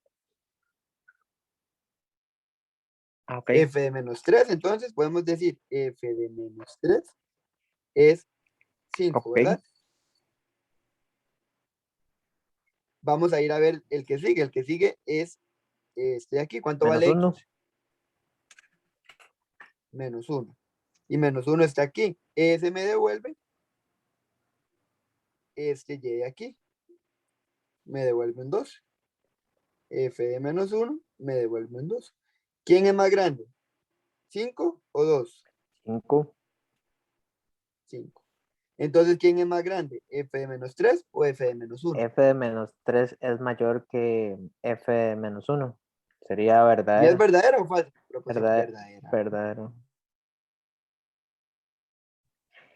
Ok. F de menos 3, entonces podemos decir f de menos 3 es 5, Ok. ¿verdad? Vamos a ir a ver el que sigue. El que sigue es este de aquí. ¿Cuánto Menos vale 1. x? Menos 1. Y menos 1 está aquí. Ese me devuelve este y de aquí. Me devuelve un 2. F de menos 1 me devuelve un 2. ¿Quién es más grande? ¿5 o 2? 5. 5. Entonces, ¿quién es más grande? ¿F de menos 3 o F de menos 1? F de menos 3 es mayor que F de menos 1. Sería ¿Y es verdadero. verdadera o falsa? Proposición Verdadero. verdadera. Verdadero.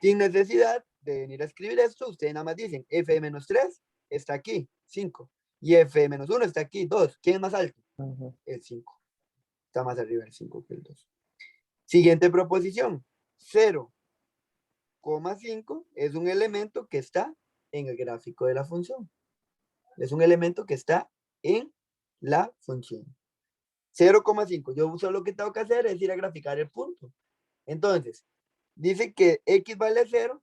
Sin necesidad de venir a escribir esto, ustedes nada más dicen F de menos 3 está aquí, 5. Y F de menos 1 está aquí, 2. ¿Quién es más alto? El 5. Está más arriba el 5 que el 2. Siguiente proposición. 0,5 es un elemento que está en el gráfico de la función. Es un elemento que está en la función. 0,5. Yo solo lo que tengo que hacer es ir a graficar el punto. Entonces, dice que x vale 0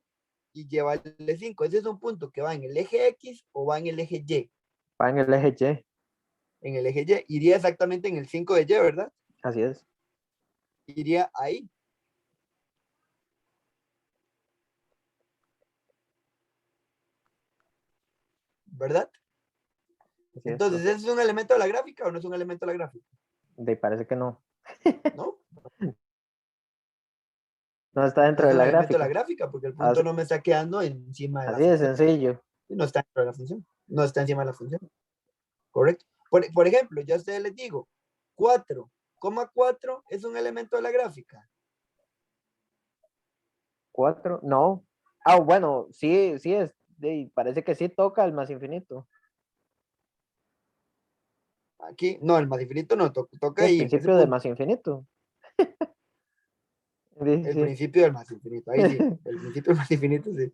y y vale 5. Ese es un punto que va en el eje X o va en el eje Y. Va en el eje Y. En el eje Y. Iría exactamente en el 5 de Y, ¿verdad? Así es. Iría ahí. ¿Verdad? Así es, Entonces, profe. ¿ese es un elemento de la gráfica o no es un elemento de la gráfica? Parece que no. ¿No? No está No dentro es de un la elemento de la gráfica. gráfica porque el punto Así, no me está quedando encima de la así de función. sencillo. Y no está dentro de la función. No está encima de la función. ¿Correcto? Por ejemplo, yo a ustedes les digo, 4,4 es un elemento de la gráfica. 4. No. Ah, bueno, sí, sí es. Parece que sí toca el más infinito. Aquí, no, el más infinito no, toca El ahí, en ese principio de punto. más infinito. Sí, El sí. principio del más infinito, ahí sí. El principio del más infinito, sí.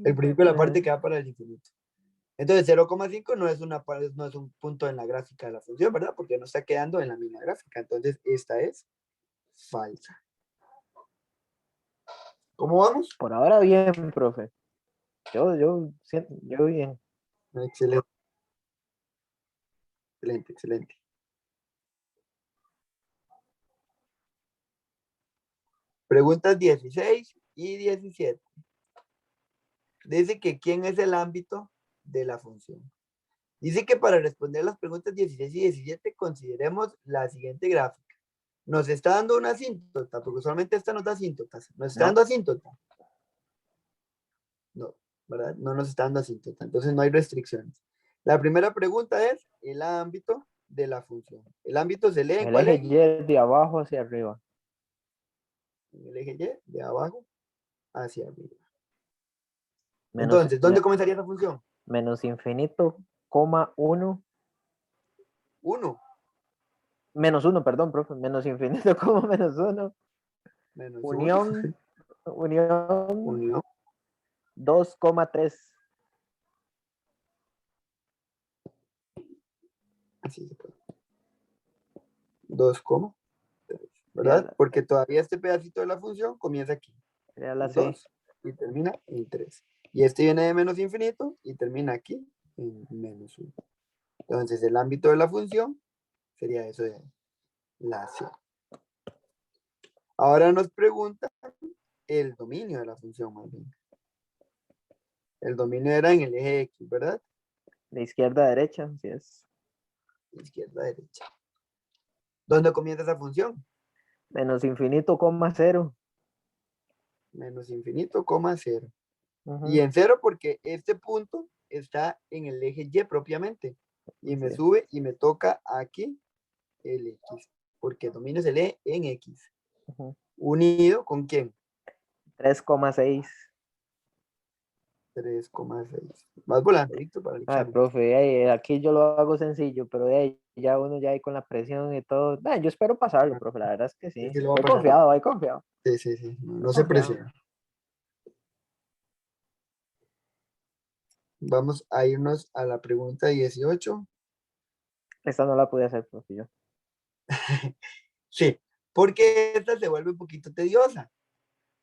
El principio de la parte que va para el infinito. Entonces, 0,5 no es un punto en la gráfica de la función, ¿verdad? Porque no está quedando en la misma gráfica. Entonces, esta es falsa. ¿Cómo vamos? Por ahora bien, profe. Yo bien. Excelente, excelente, excelente. Preguntas 16 y 17. Dice que ¿quién es el ámbito de la función? Dice que para responder las preguntas 16 y 17 consideremos la siguiente gráfica. Nos está dando una asíntota, porque usualmente esta nos da asíntotas. ¿Nos está dando No. asíntota? No, ¿verdad? No nos está dando asíntota, entonces no hay restricciones. La primera pregunta es el ámbito de la función. ¿El ámbito se lee en El cuál eje eje? Y de abajo hacia arriba. En el eje Y, de abajo hacia arriba. Menos, Entonces, ¿dónde comenzaría la función? menos infinito, coma 1. 1 Menos 1, perdón, profe. Menos infinito, coma menos 1. menos 1, Unión. Unión unión. 2,3. Así se puede. 2, Sería ¿verdad? Porque todavía este pedacito de la función comienza aquí, la en C. 2 y termina en 3. Y este viene de menos infinito y termina aquí en menos 1. Entonces, el ámbito de la función sería eso de la C. Ahora nos pregunta el dominio de la función, más bien. El dominio era en el eje X, ¿verdad? De izquierda a derecha, así es. Izquierda, derecha. ¿Dónde comienza esa función? Menos infinito, coma 0. Menos infinito, coma 0. Y Ujú, en 0 porque este punto está en el eje Y propiamente. Y así me es. sube y me toca aquí el X. Porque el dominio se lee en X. Ujú. Unido con quién? 3,6. 3,6. Vas volando, Víctor, para el Ay, examen. profe, aquí yo lo hago sencillo, pero ya uno ya ahí con la presión y todo. Yo espero pasarlo, profe, la verdad es que Sí, sí. sí, lo va a Voy pasar. confiado, voy confiado. Sí, sí, sí. No, Voy no se confiado. presione. Vamos a irnos a la pregunta 18. Esta no la pude hacer, profe, yo. Sí, porque esta se vuelve un poquito tediosa.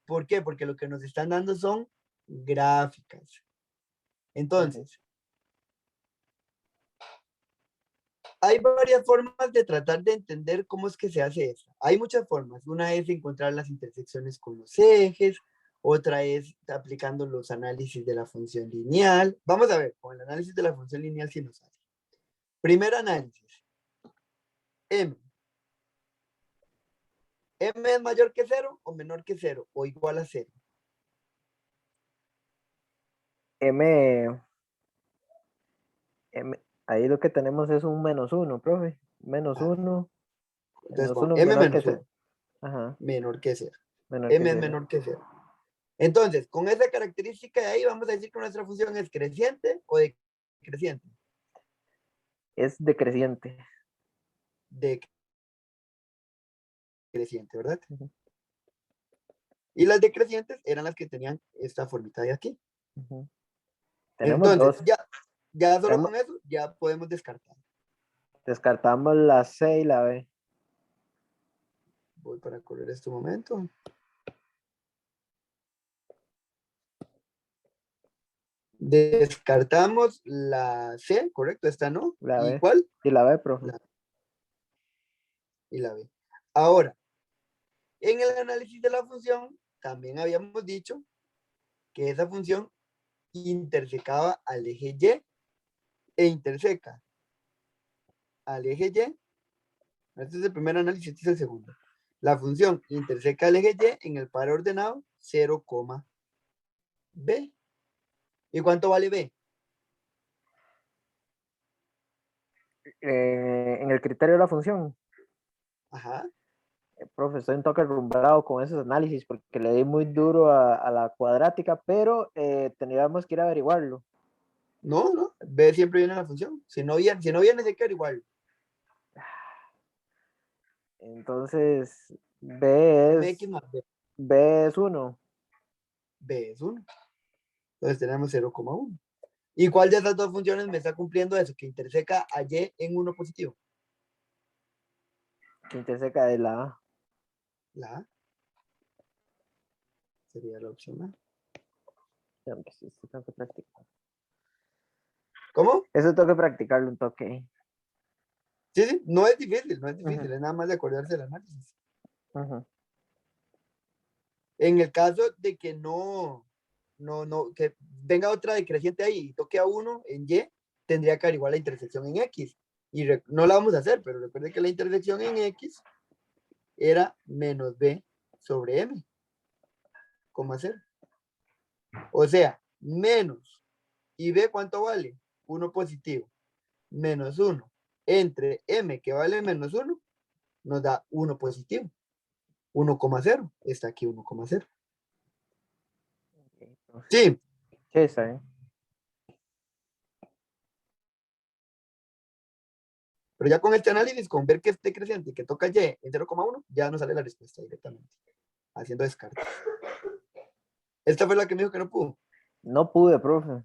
¿Por qué? Porque lo que nos están dando son gráficas. Entonces, hay varias formas de tratar de entender cómo es que se hace eso. Hay muchas formas. Una es encontrar las intersecciones con los ejes, otra es aplicando los análisis de la función lineal. Vamos a ver, con el análisis de la función lineal si nos sale. Primer análisis. M. ¿M es mayor que 0 o menor que 0 o igual a 0? M, ahí lo que tenemos es un -1, profe. -1, Entonces, -1 M menor que menos 0. 1, Ajá, menor que 0. menor que M es 0. menor que 0. Entonces, con esa característica de ahí, vamos a decir que nuestra función es creciente o decreciente. Es decreciente. Decreciente, ¿verdad? Ujú, Y las decrecientes eran las que tenían esta formita de aquí. ujú. Tenemos Entonces, dos. ya solo Tenemos- con eso, ya podemos descartar. Descartamos la C y la B. Voy para correr este momento. Descartamos la C, correcto, esta no. La ¿Y B. cuál? Y la B, profe. Y la B. Ahora, en el análisis de la función, también habíamos dicho que esa función intersecaba al eje Y e interseca al eje Y. Este es el primer análisis, este es el segundo. La función interseca al eje Y en el par ordenado 0, B. ¿Y cuánto vale B? En el criterio de la función. Ajá. Profe, estoy un toque rumbrado con esos análisis porque le di muy duro a la cuadrática, pero tendríamos que ir a averiguarlo. No, no. B siempre viene en la función. Si no viene, se queda igual. Entonces, B MX es, más B. B es 1. B es 1. Entonces tenemos 0,1. ¿Y cuál de esas dos funciones me está cumpliendo eso? Que interseca a Y en 1 positivo. Que interseca de la A. La A sería la opción A. Ya, pues, esto tengo que practicar. ¿Cómo? Eso tengo que practicarlo un toque. Sí, sí. No es difícil, no es difícil. Ujú, Es nada más de acordarse del análisis. ujú. En el caso de que que venga otra decreciente ahí y toque a 1 en Y, tendría que averiguar la intersección en X. Y no la vamos a hacer, pero recuerde que la intersección en X era menos B sobre M, ¿cómo hacer? O sea, menos. ¿Y B cuánto vale? 1 positivo. Menos 1 entre M que vale menos 1 nos da 1 positivo. 1,0. Está aquí 1,0. Ok, profe. Sí, Sí, está bien. pero ya con este análisis, con ver que es decreciente y que toca Y en 0,1, ya nos sale la respuesta directamente, haciendo descartes. Esta fue la que me dijo que no pudo. No pude, profe.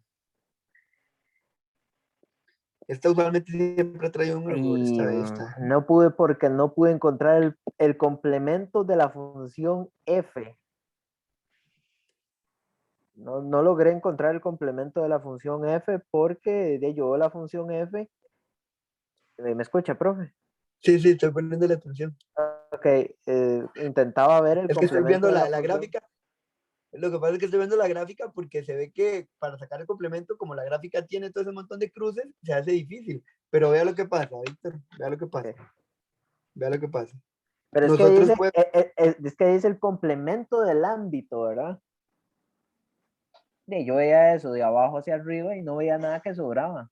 Esta usualmente siempre trae un error, Y esta vez está. no pude porque no pude encontrar el complemento de la función f. No logré encontrar el complemento de la función f porque yo la función f, ¿me escucha, profe? Sí, sí, estoy poniendo la atención. Ok, intentaba ver el Es que estoy complemento viendo de la la función. gráfica. Lo que pasa es que estoy viendo la gráfica porque se ve que para sacar el complemento, como la gráfica tiene todo ese montón de cruces, se hace difícil. Pero vea lo que pasa, Víctor. Vea lo que pasa. Okay. Vea lo que pasa. Pero Nosotros podemos. es que dice el complemento del ámbito, ¿verdad? Yo veía eso de abajo hacia arriba y no veía nada que sobraba.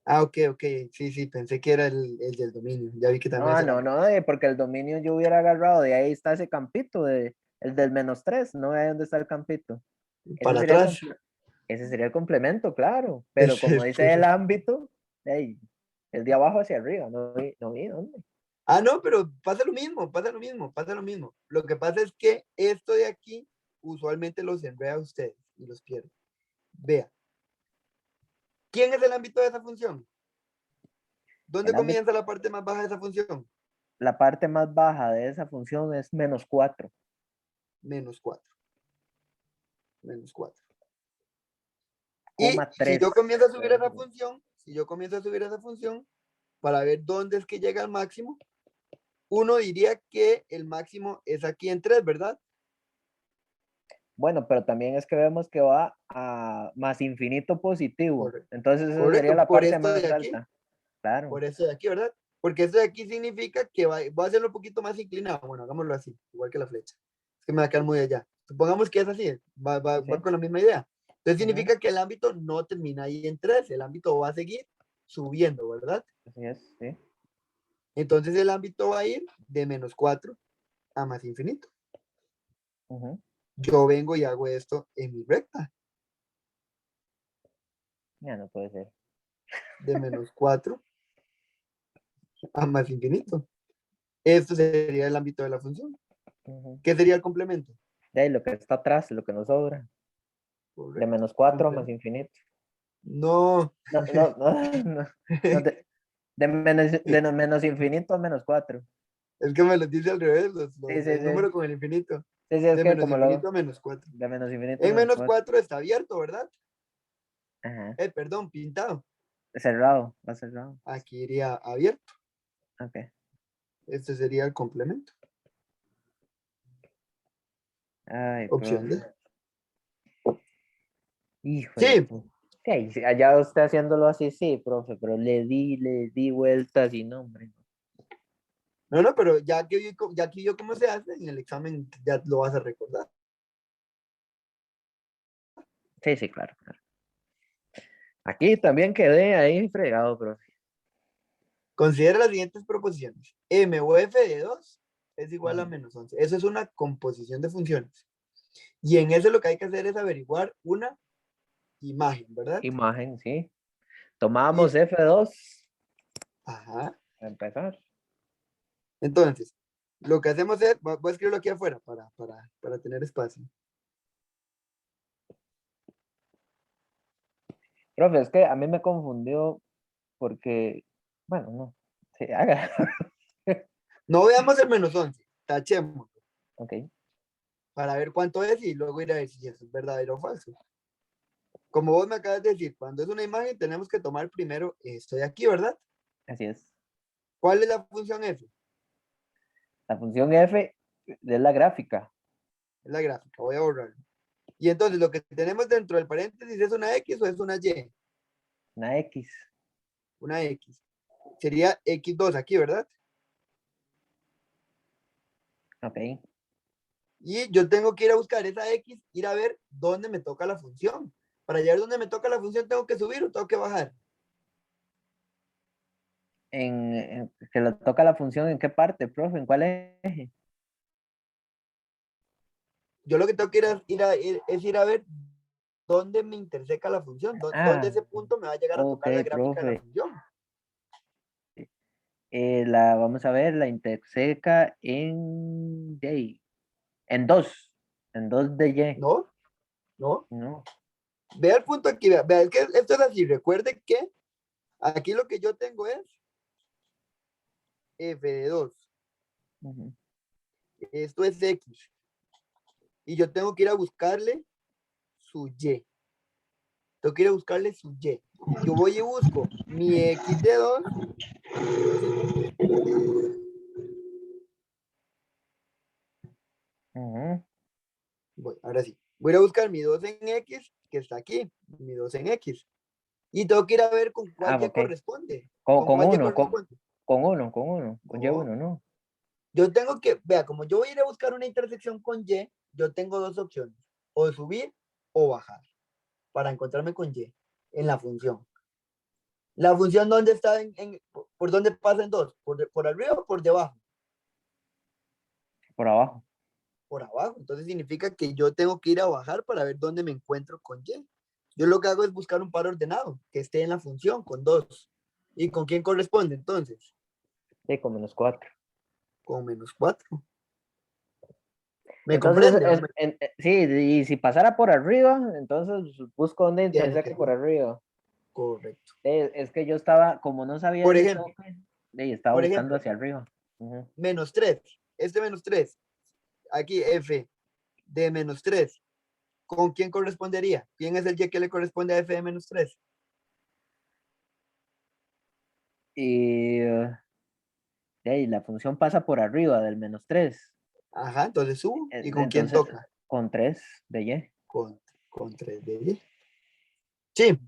Ah, ok, ok. Sí, sí, pensé que era el del dominio. Ya vi que también es el ámbito. No, porque el dominio yo hubiera agarrado, de ahí está ese campito, el del -3, no ve dónde está el campito. Ese Para sería el, atrás. ese sería el complemento, claro. Pero como dice el ámbito, hey, el de abajo hacia arriba, no vi dónde. Ah, no, pero pasa lo mismo, pasa lo mismo, pasa lo mismo. Lo que pasa es que esto de aquí usualmente los enreda a ustedes y los pierde. Vea, ¿quién es el ámbito de esa función? ¿Dónde El ámbito, comienza la parte más baja de esa función? la parte más baja de esa función es -4. Menos 4. Menos 4. Y Coma si 3. yo comienzo a subir esa función, si yo comienzo a subir esa función para ver dónde es que llega al máximo, uno diría que el máximo es aquí en 3, ¿verdad? Bueno, pero también es que vemos que va a más infinito positivo. Correcto. Entonces esa sería Correcto, la por parte esto más de aquí, alta. Claro. por esto de aquí, ¿verdad? Porque esto de aquí significa que va a hacerlo un poquito más inclinado. Bueno, hagámoslo así, igual que la flecha. Es que me va a quedar muy allá. Supongamos que es así, va Sí. con la misma idea. Entonces Ujú, significa que el ámbito no termina ahí en 3, el ámbito va a seguir subiendo, ¿verdad? así es, sí. Entonces el ámbito va a ir de menos 4 a más infinito. Ujú. Yo vengo y hago esto en mi recta, Ya no puede ser. de menos 4 a más infinito. Esto sería el ámbito de la función. Ujú. ¿Qué sería el complemento? De ahí lo que está atrás, lo que nos sobra. De Correcto. -4 a más Complemento. infinito. No. No, no, no, no, no, de menos infinito a -4. Es que me los dice al revés, Sí, sí, el sí. número con el infinito. Sí, sí, es De que menos como infinito lo a menos 4. de menos infinito a En menos menos 4. 4 está abierto, ¿verdad? Ajá. Perdón, pintado. Cerrado, va cerrado. Aquí iría abierto. Ok. Este sería el complemento. Ay, Opción profe. D. Híjole, Sí. tú. Sí, sí, allá usted haciéndolo así, sí, profe, pero le di vueltas y no, hombre. No, no, pero ya que vio cómo se hace, en el examen ya lo vas a recordar. Sí, sí, claro, claro. Aquí también quedé ahí fregado, profe. Considera las siguientes proposiciones. M o F de 2 es igual a Ujú. menos 11. Eso es una composición de funciones. Y en eso lo que hay que hacer es averiguar una imagen, ¿verdad? Imagen, sí. Y, Tomamos F2 ajá. para empezar. Entonces, lo que hacemos es, voy a escribirlo aquí afuera para tener espacio. Profe, es que a mí me confundió porque, bueno, no. Sí, haga. No veamos el menos 11, tachemos Ok, para ver cuánto es y luego ir a ver si eso es verdadero o falso. Como vos me acabas de decir, cuando es una imagen tenemos que tomar primero esto de aquí, ¿verdad? así es. ¿Cuál es la función f? La función F es la gráfica, Es la gráfica, voy a borrarlo. Y entonces lo que tenemos dentro del paréntesis es una x o es una y, una X. una x. Sería x2 aquí, ¿verdad? Ok. Y yo tengo que ir a buscar esa x, ir a ver dónde me toca la función. Para llegar donde me toca la función, ¿tengo que subir o tengo que bajar? Que le toca la función, ¿en qué parte, profe? ¿En cuál eje? Yo lo que tengo que es ir a ver dónde me interseca la función, dónde Ah, ese punto me va a llegar a ok, tocar la gráfica de la profe. función. Vamos a ver, la interseca en 2, en 2 de Y. ¿No? ¿No? No. Vea el punto aquí, vea, es que esto es así. Recuerde que aquí lo que yo tengo es f de 2. Ujú. Esto es x. Y yo tengo que ir a buscarle su y. Tengo que ir a buscarle su y. Yo voy y busco mi x de 2. Ujú. Voy, ahora sí. Voy a buscar mi 2 en x, que está aquí. Mi 2 en x. Y tengo que ir a ver con Ah, cuál y ok. corresponde. Con, ¿Con con cuál y uno, corresponde? con y No. uno, ¿no? Yo tengo que, vea, como yo voy a ir a buscar una intersección con y, yo tengo dos opciones. O subir o bajar para encontrarme con y en la función. La función, ¿dónde está? ¿Por dónde pasan dos? ¿Por arriba o por debajo? Por abajo. Por abajo. Entonces significa que yo tengo que ir a bajar para ver dónde me encuentro con y. Yo lo que hago es buscar un par ordenado que esté en la función con 2. ¿Y con quién corresponde entonces? Sí, con -4. Con -4. ¿Me Entonces, comprende? ¿O no sí, y si pasara por arriba, entonces busco dónde tiene interseca que por ser arriba. correcto. Es que yo estaba, como no sabía Por ese ejemplo, toque, estaba por buscando ejemplo, hacia arriba. Ujú. -3. Este -3. Aquí F de -3. ¿Con quién correspondería? ¿Quién es el y que le corresponde a F de -3? Y la función pasa por arriba del -3. Ajá, entonces subo. ¿Y con quién Entonces, toca? con 3 de Y. Con 3 de Y. Sí,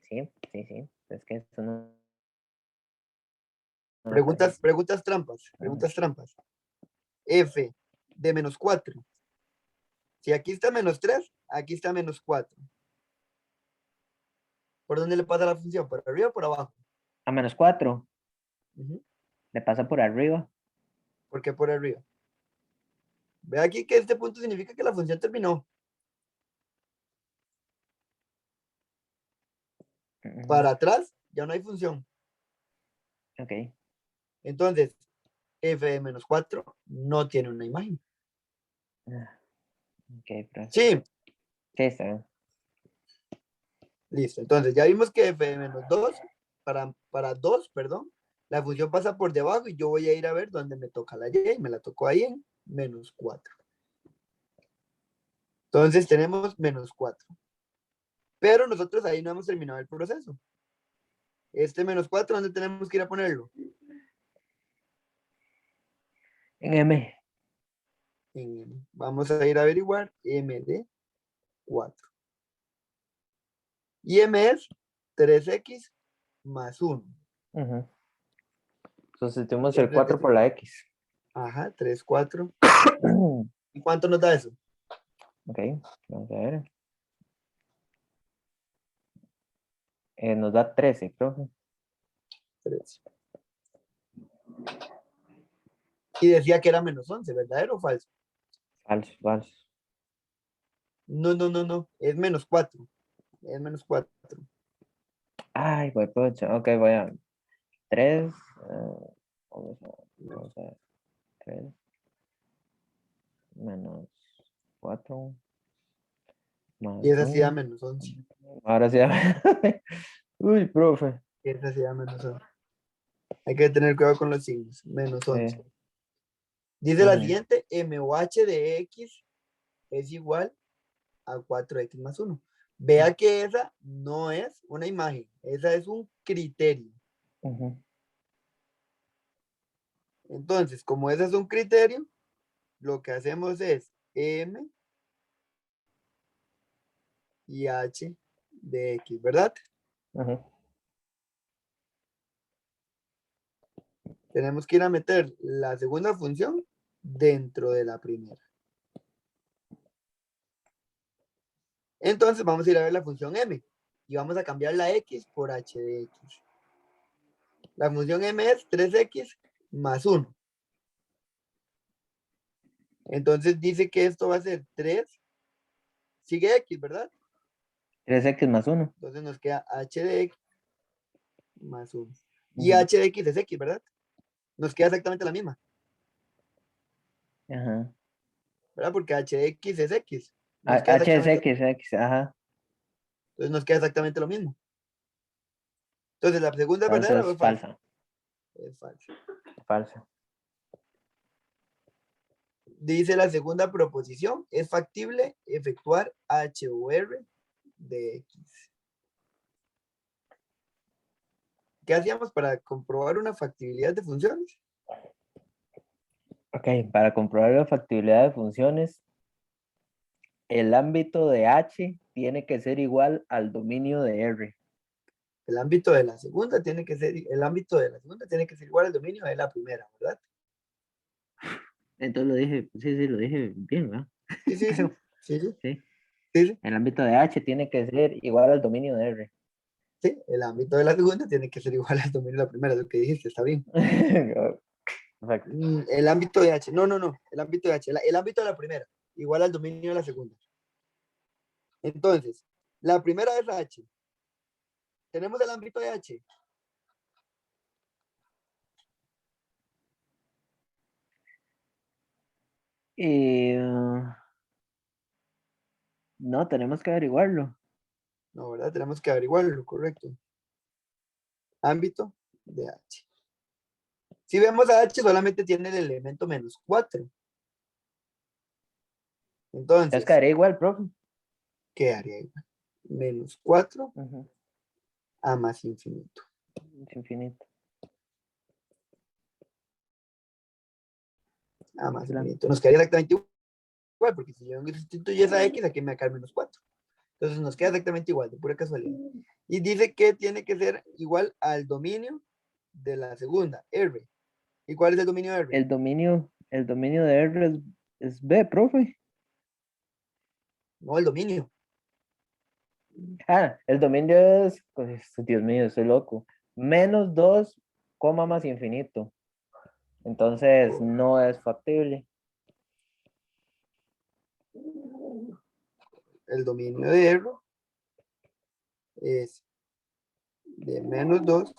Sí, sí, sí. Es que eso no, no lo sabía. preguntas trampas. Ujú. Preguntas trampas. F de -4. Si aquí está -3, aquí está -4. ¿Por dónde le pasa la función? ¿Por arriba o por abajo? A -4 Ujú. le pasa por arriba. ¿Por qué por arriba? Ve aquí que este punto significa que la función terminó. Ujú. Para atrás ya no hay función. Ok. Entonces, F de -4 no tiene una imagen. Ah, ok, profe. Sí, Sí, está bien. listo. Entonces, ya vimos que F de -2, para 2, perdón, la función pasa por debajo y yo voy a ir a ver dónde me toca la Y y me la tocó ahí en -4. Entonces, tenemos -4. Pero nosotros ahí no hemos terminado el proceso. Este -4, ¿dónde tenemos que ir a ponerlo? En M. En M. Vamos a ir a averiguar M de 4. Y M es 3x más 1. Ujú. Sustituimos Es el 4 decir, por la X. ajá, 3, 4. ¿Y cuánto nos da eso? Ok, vamos a ver. Nos da 13, profe. 3. Y decía que era -11, ¿verdadero o falso? Falso, falso. No, no, no, no. Es -4. Es -4. Ay, güey, pucha. Ok, voy a 3. Vamos a ver. 3 menos 4 Y más esa sí da 1. -11. Ahora sí. Uy, profe. Y esa sí da -11. Hay que tener cuidado con los signos. -11. Sí. Dice la Ujú, siguiente, M o H de X es igual a 4x más 1. Vea que esa no es una imagen, esa es un criterio. ujú. Entonces, como ese es un criterio, lo que hacemos es M y H de X, ¿verdad? Ujú. Tenemos que ir a meter la segunda función dentro de la primera. Entonces vamos a ir a ver la función M y vamos a cambiar la X por H de X. La función M es 3x más 1. Entonces dice que esto va a ser 3, sigue X, ¿verdad? 3x más 1. Entonces nos queda H de X más 1. Y Ujú. H de X es X, ¿verdad? Nos queda exactamente la misma, Ajá. ¿verdad? Porque H de X es X. Nos queda H es exactamente, X, X, ajá. entonces nos queda exactamente lo mismo. Entonces, ¿la segunda es verdadera o Entonces, es falsa? falsa. Es falsa. Falsa. Dice la segunda proposición, es factible efectuar H o R de X. ¿Qué hacíamos para comprobar una factibilidad de funciones? Ok, para comprobar la factibilidad de funciones, el ámbito de H tiene que ser igual al dominio de R. El ámbito de la segunda tiene que ser, el ámbito de la segunda tiene que ser igual al dominio de la primera, ¿verdad? Entonces lo dije, sí, sí, lo dije bien, ¿verdad? Sí, sí, sí, Creo, sí, sí, sí. sí, sí, El ámbito de H tiene que ser igual al dominio de R. sí. El ámbito de la segunda tiene que ser igual al dominio de la primera, lo que dijiste, está bien. Perfecto. El ámbito de H, no, no, no, el ámbito de H, el ámbito de la primera, igual al dominio de la segunda. Entonces, La primera es H. Tenemos el ámbito de H. No, tenemos que averiguarlo. No, ¿verdad? Tenemos que averiguarlo, correcto. Ámbito de H. Si vemos a H, solamente tiene el elemento -4. Es Entonces, que haré igual, profe. quedaría igual. -4 Ujú, a más infinito. es infinito. A más Claro. infinito. Nos quedaría exactamente igual, porque si yo sustituyo esa X, aquí me va a quedar -4. Entonces nos queda exactamente igual, de pura casualidad. Y dice que tiene que ser igual al dominio de la segunda, R. ¿Y cuál es el dominio de R? El dominio de R es B, profe. No, el dominio. Ah, el dominio es, pues, Dios mío, estoy loco. -2, más infinito. Entonces no es factible. El dominio de R es de -2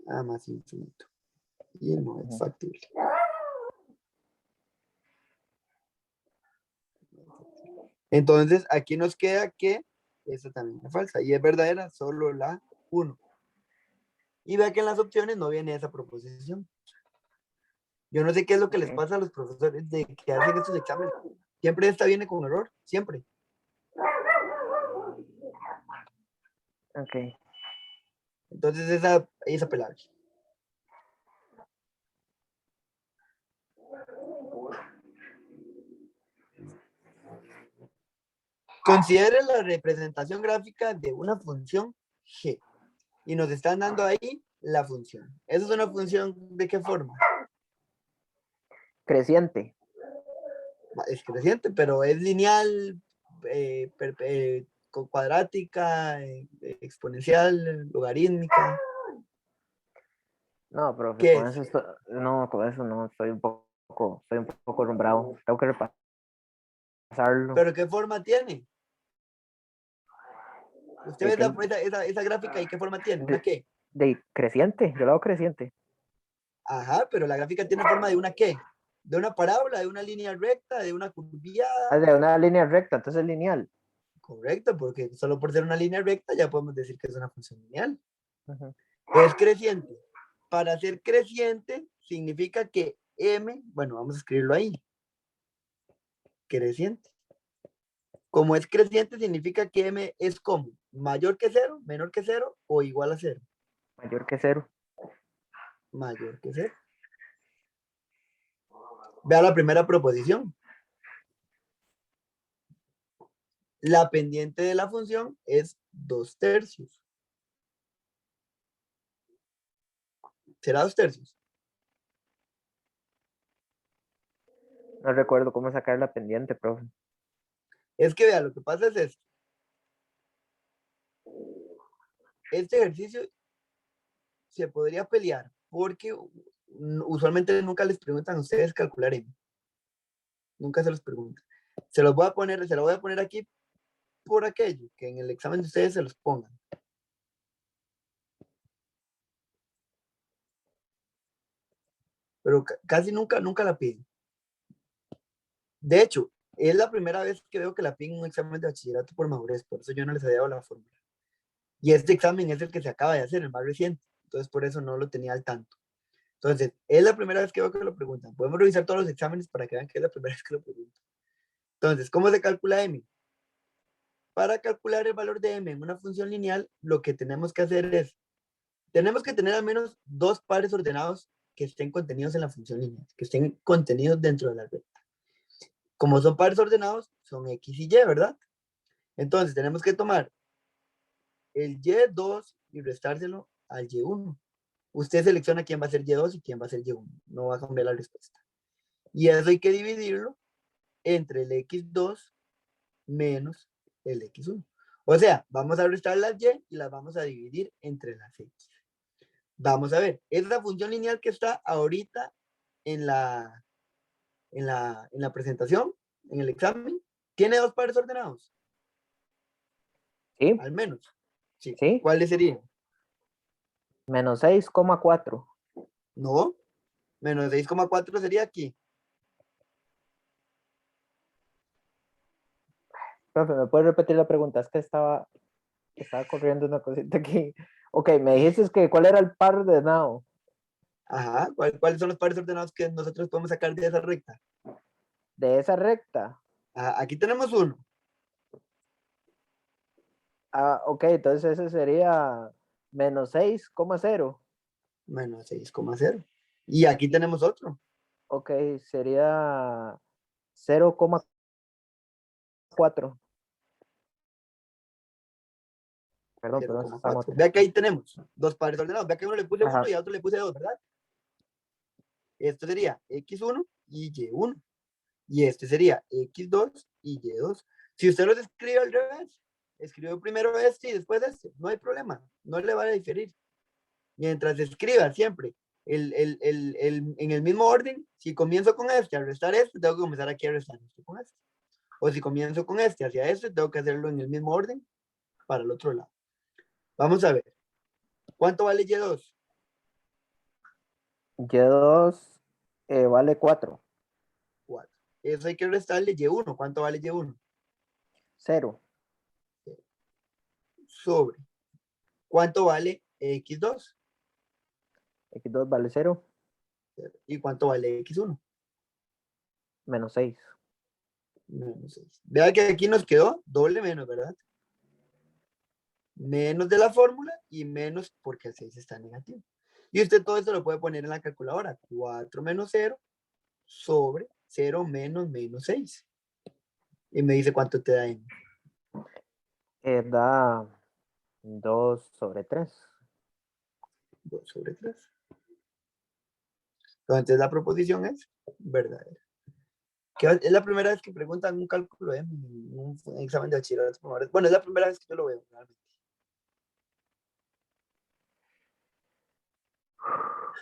a más infinito. Y no es Ujú. factible. Entonces, aquí nos queda que esta también es falsa. Y es verdadera solo la 1. Y vea que en las opciones no viene esa proposición. Yo no sé qué es lo que les Ok. pasa a los profesores de que hacen estos exámenes. Siempre esta viene con error. Siempre. Ok. Entonces, esa es apelable. Considere la representación gráfica de una función g. Y nos están dando ahí la función. ¿Esa es una función de qué forma? Creciente. Es creciente, pero es lineal, cuadrática, exponencial, logarítmica. No, profe, ¿Qué con es? eso no, con eso no, estoy un poco bravo. Tengo que repasarlo. ¿Pero qué forma tiene? ¿Usted ¿De ve qué? esa gráfica y qué forma tiene? ¿Una De, qué? de creciente, yo lo hago creciente. Ajá, pero la gráfica tiene forma de una qué? De una parábola, de una línea recta, de una Ah, curviada. de una línea recta, entonces es lineal. Correcto, porque solo por ser una línea recta ya podemos decir que es una función lineal. Ujú. Es creciente. Para ser creciente significa que m, bueno, vamos a escribirlo ahí, creciente. Como es creciente significa que m es como mayor que 0, menor que 0 o igual a 0. Mayor que cero. Mayor que 0. Vea la primera proposición. La pendiente de la función es 2/3. ¿Será 2/3? No recuerdo cómo sacar la pendiente, profe. Es que vea, lo que pasa es esto. Este ejercicio se podría pelear porque usualmente nunca les preguntan a ustedes calcular m. Nunca se los preguntan. Se lo voy a poner aquí por aquello, que en el examen de ustedes se los pongan. Pero casi nunca la piden. De hecho, es la primera vez que veo que la piden en un examen de bachillerato por madurez, por eso yo no les había dado la fórmula. Y este examen es el que se acaba de hacer, el más reciente, entonces por eso no lo tenía al tanto. Entonces, es la primera vez que veo que lo preguntan. Podemos revisar todos los exámenes para que vean que es la primera vez que lo preguntan. Entonces, ¿cómo se calcula m? Para calcular el valor de m en una función lineal, lo que tenemos que hacer es, tenemos que tener al menos dos pares ordenados que estén contenidos en la función lineal, que estén contenidos dentro de la red. Como son pares ordenados, son x y y, ¿verdad? Entonces, tenemos que tomar el y2 y restárselo al y1. Usted selecciona quién va a ser y2 y quién va a ser y1. No va a cambiar la respuesta. Y eso hay que dividirlo entre el x2 menos el x1. O sea, vamos a restar las y las vamos a dividir entre las x. Vamos a ver, esa función lineal que está ahorita en la presentación, en el examen, tiene dos pares ordenados. Sí, al menos. Sí. sí, ¿Cuáles serían? menos 6,4. No, menos 6,4 sería aquí. Profe, ¿me puede repetir la pregunta? Es que estaba corriendo una cosita aquí. Ok, me dijiste que cuál era el par ordenado Ajá, ¿cuáles son los pares ordenados que nosotros podemos sacar de esa recta? de esa recta. Ajá, aquí tenemos uno, Ah, ok, entonces ese sería menos 6,0. menos 6,0. Y aquí tenemos otro, Ok, sería 0,4. Perdón, eso está en 0,4. otra. Vea que ahí tenemos dos pares ordenados. Vea que a uno le puse uno Ajá, y a otro le puse dos, ¿verdad? Esto sería X1 y Y1. Y este sería X2 y Y2. Si usted los escribe al revés, escribe primero este y después este, no hay problema, no le va a diferir. Mientras escriba siempre en el mismo orden, si comienzo con este a restar este, tengo que comenzar aquí a restar este con este. O si comienzo con este hacia este, tengo que hacerlo en el mismo orden para el otro lado. Vamos a ver. ¿Cuánto vale Y2? Y2 vale 4. 4. Eso hay que restarle Y1. ¿Cuánto vale Y1? 0. Sobre. ¿Cuánto vale X2? X2 vale 0, ¿Y cuánto vale X1? menos 6. Menos 6. Vea que aquí nos quedó doble menos, ¿verdad? Menos de la fórmula y menos porque el 6 está negativo. Y usted todo esto lo puede poner en la calculadora. 4 menos 0 sobre 0 menos menos 6. Y me dice cuánto te da en Da 2/3. 2 sobre 3. Entonces la proposición es verdadera. Es la primera vez que preguntan un cálculo de un examen de bachillerato. Bueno, es la primera vez que yo lo veo, realmente.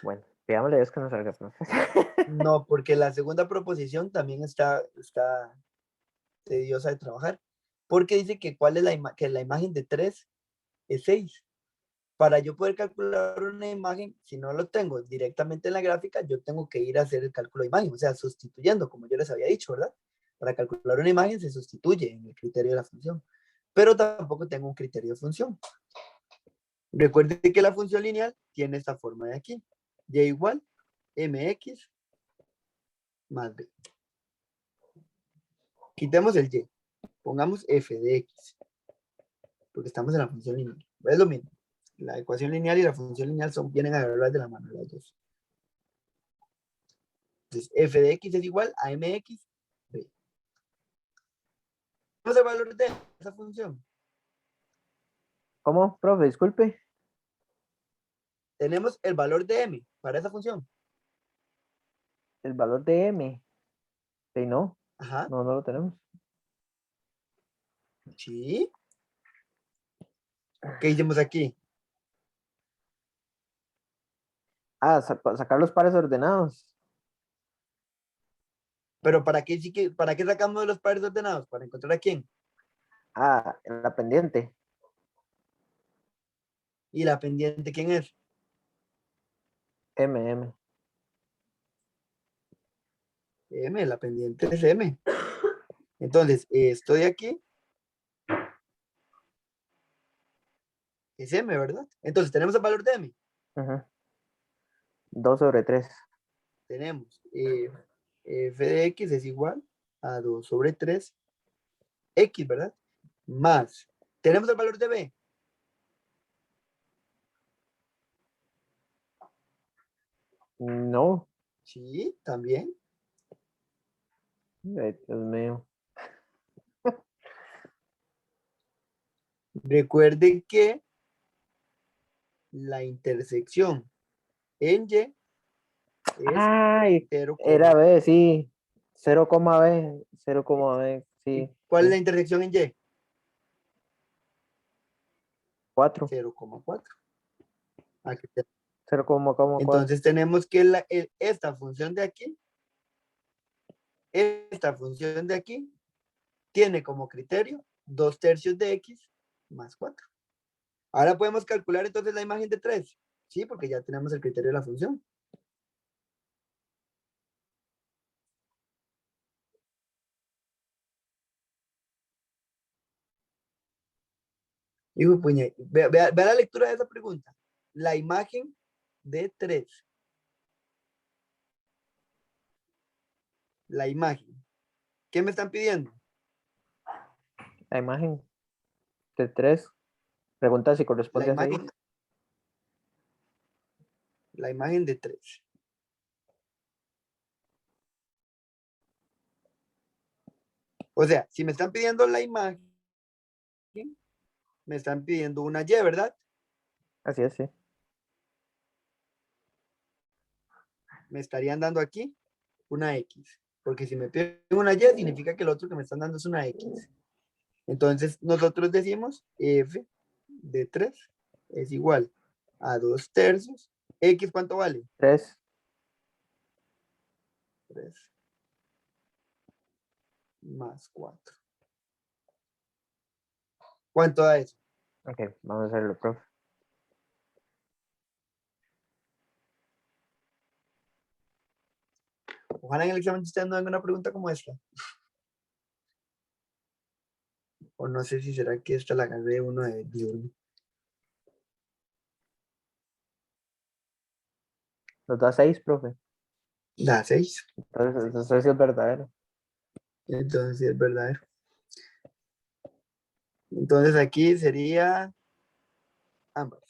Bueno, pidámosle a Dios que no salga, profe. No, porque la segunda proposición también está tediosa de trabajar. Porque dice que cuál es que la imagen de 3 es 6. Para yo poder calcular una imagen, si no lo tengo directamente en la gráfica, yo tengo que ir a hacer el cálculo de imagen, o sea, sustituyendo, como yo les había dicho, ¿verdad? Para calcular una imagen se sustituye en el criterio de la función, pero tampoco tengo un criterio de función. Recuerde que la función lineal tiene esta forma de aquí, y igual mx más b. Quitemos el y, pongamos f de x, porque estamos en la función lineal. Es lo mismo, la ecuación lineal y la función lineal vienen a agarrar de la mano las dos. Entonces, f de x es igual a mx b. ¿Cuál es el valor de esa función? ¿Cómo, profe? Disculpe. Tenemos el valor de m para esa función. El valor de M. Sí, no, Ajá, no lo tenemos. sí. ¿Qué hicimos aquí? Ah, sacar los pares ordenados. Pero ¿para qué sacamos los pares ordenados? ¿Para encontrar a quién? Ah, en la pendiente. ¿Y la pendiente quién es? M. M, la pendiente es m. Entonces, esto de aquí es m, ¿verdad? Entonces, tenemos el valor de m. 2/3. Tenemos f de x es igual a 2 sobre 3 x, ¿verdad? Más, tenemos el valor de b. No. Sí, también. Ay, Dios mío. Recuerde que la intersección en Y es Ay, 0, era B, sí. 0,B. 0,B, ¿y sí. cuál es la Sí. intersección en Y? 4. 0,4. Entonces 0,4. tenemos que esta función de aquí, tiene como criterio 2/3 de X más 4. Ahora podemos calcular entonces la imagen de 3. Sí, porque ya tenemos el criterio de la función. Hijo, puña, vea la lectura de esa pregunta. La imagen de 3. La imagen. ¿Qué me están pidiendo? La imagen de 3. Pregunta si La corresponde a 6. imagen, la imagen de 3. O sea, si me están pidiendo la imagen, me están pidiendo una Y, ¿verdad? Así es, sí. Me estarían dando aquí una X. Porque si me piden una Y, significa que el otro que me están dando es una X. Entonces, nosotros decimos F de 3 es igual a 2/3. X, ¿cuánto vale? 3. 3 más 4. ¿Cuánto da eso? Ok, vamos a hacerlo, profe. Ojalá en el examen ustedes no hagan una pregunta como esta. O no sé si será que esta la agarré uno de diurno. Nos da 6, profe. Da 6. Entonces, eso sí es verdadero. Entonces sí es verdadero. Entonces aquí sería ambas.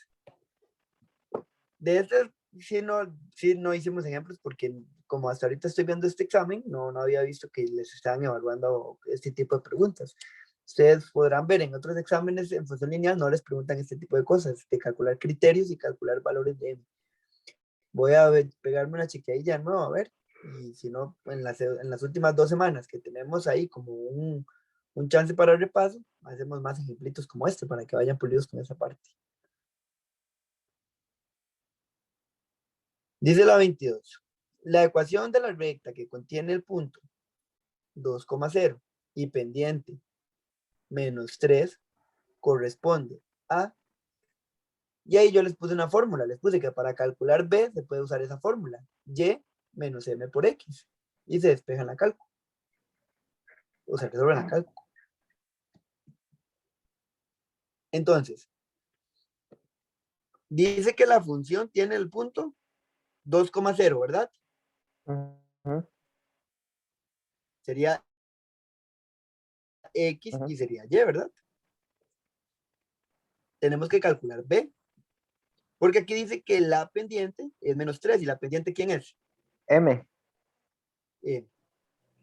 De estas sí no hicimos ejemplos porque como hasta ahorita estoy viendo este examen, no había visto que les estaban evaluando este tipo de preguntas. Ustedes podrán ver en otros exámenes en función lineal no les preguntan este tipo de cosas, de calcular criterios y calcular valores de M. Voy a pegarme una chequeadilla de nuevo, a ver, y si no, en las últimas 2 semanas que tenemos ahí como un chance para el repaso, hacemos más ejemplitos como este para que vayan pulidos con esa parte. Dice la 22. La ecuación de la recta que contiene el punto 2,0 y pendiente menos 3 corresponde a... Y ahí yo les puse una fórmula, les puse que para calcular B se puede usar esa fórmula, Y menos M por X, y se despeja la cálculo, o se resuelve la cálculo. Entonces, dice que la función tiene el punto 2,0, ¿verdad? Sería X y sería Y, ¿verdad? Tenemos que calcular B, porque aquí dice que la pendiente es menos 3, y la pendiente, ¿quién es? M.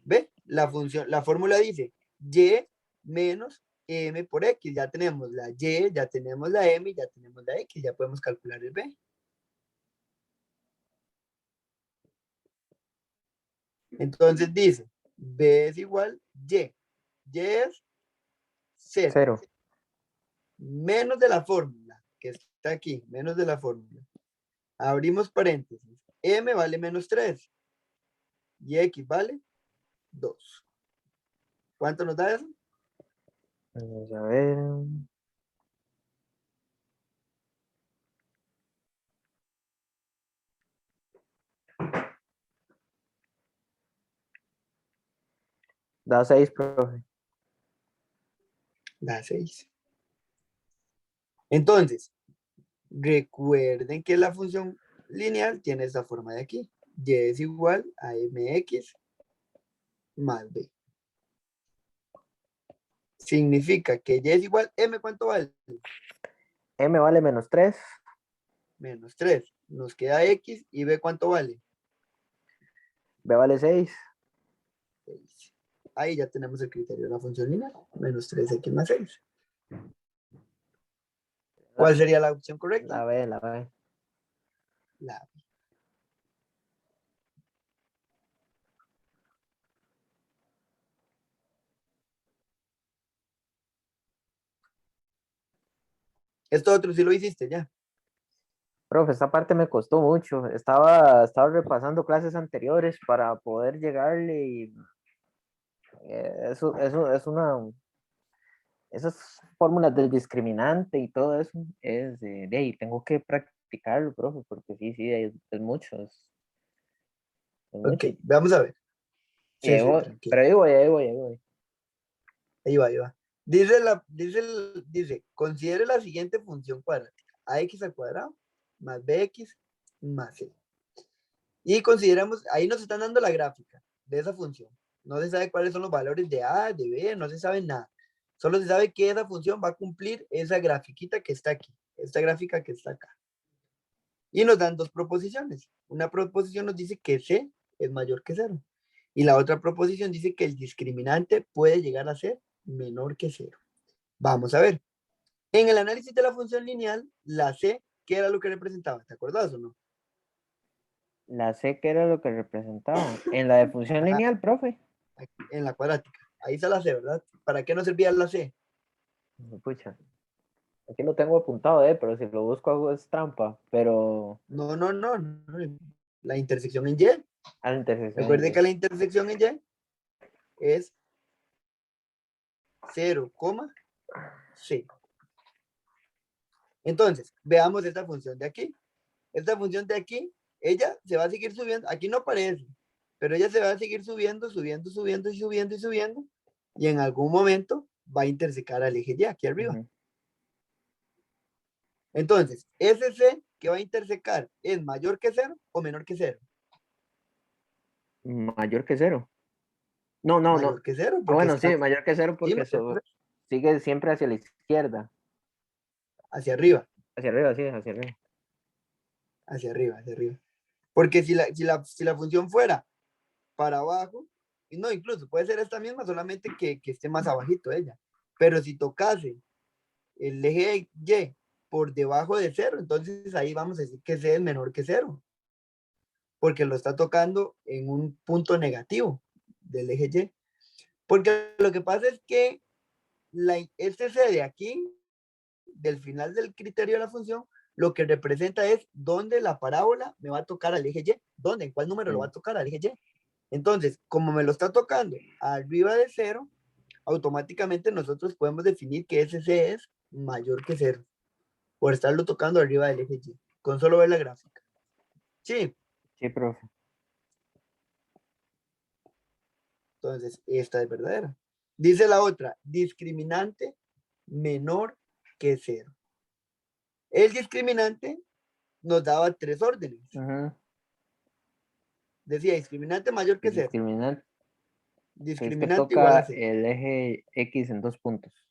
¿Ve? La fórmula dice Y menos M por X. Ya tenemos la Y, ya tenemos la M, ya tenemos la X, ya podemos calcular el B. Entonces dice, B es igual Y. Y es 0. 0. Menos de la fórmula, que está aquí, menos de la fórmula. Abrimos paréntesis. M vale menos 3. Y X vale 2. ¿Cuánto nos da eso? Vamos a ver. Da 6, profe. Da 6. Entonces, recuerden que la función lineal tiene esta forma de aquí. Y es igual a mx más b. Significa que y es igual, m, ¿cuánto vale? M vale menos 3. Menos 3. Nos queda x y b, ¿cuánto vale? B vale 6. 6. Ahí ya tenemos el criterio de la función lineal. Menos 3x más 6. ¿Cuál sería la opción correcta? La B, la B. La B. Esto otro sí lo hiciste ya. Profe, esta parte me costó mucho. Estaba repasando clases anteriores para poder llegarle y eso es una... esas fórmulas del discriminante y todo eso, es de ahí, tengo que practicarlo, profe, porque sí, es mucho, es Ok, mucho. vamos a ver. Y Sí, sí, tranquilo. pero ahí voy. Ahí va, ahí va. Dice, considere la siguiente función cuadrática. AX al cuadrado más BX más C. Y consideramos, ahí nos están dando la gráfica de esa función. No se sabe cuáles son los valores de A, de B, no se sabe nada. Solo se sabe que esa función va a cumplir esa grafiquita que está aquí, esta gráfica que está acá. Y nos dan dos proposiciones. Una proposición nos dice que C es mayor que cero. Y la otra proposición dice que el discriminante puede llegar a ser menor que cero. Vamos a ver. En el análisis de la función lineal, la C, ¿qué era lo que representaba? ¿Te acuerdas o no? La C, ¿qué era lo que representaba? En la de función Ajá, lineal, profe. en la cuadrática. Ahí está la C, ¿verdad? ¿Para qué nos servía la C? Pucha, aquí lo tengo apuntado, pero si lo busco hago es trampa, pero No, no, no, no. La intersección en Y. a la intersección en Recuerde Y. que la intersección en Y es 0, C. Entonces, veamos esta función de aquí. Esta función de aquí, ella se va a seguir subiendo. Aquí no aparece, pero ella se va a seguir subiendo, subiendo, subiendo y subiendo y subiendo. Y en algún momento va a intersecar al eje Y aquí arriba. Entonces, ese C que va a intersecar es mayor que cero o menor que cero. Mayor que cero. No, no, no. Mayor que cero, Ah, porque bueno, está, sí, mayor que cero sí, porque sigue siempre hacia la izquierda. hacia arriba, Hacia arriba, sí, hacia arriba. hacia arriba, hacia arriba. Porque si la función fuera para abajo, y no, incluso puede ser esta misma, solamente que esté más abajito ella. Pero si tocase el eje Y por debajo de cero, entonces ahí vamos a decir que C es menor que cero, porque lo está tocando en un punto negativo del eje Y. Porque lo que pasa es que este C de aquí, del final del criterio de la función, lo que representa es dónde la parábola me va a tocar al eje Y, dónde, en cuál número lo va a tocar al eje Y. Entonces, como me lo está tocando arriba de cero, automáticamente nosotros podemos definir que ese C es mayor que cero, por estarlo tocando arriba del eje Y, con solo ver la gráfica. Sí, Sí, profe. entonces esta es verdadera. Dice la otra, discriminante menor que cero. El discriminante nos daba tres órdenes. Decía discriminante mayor que El cero. discriminante es que Discriminante igual a toca cero. el eje X en 2 puntos.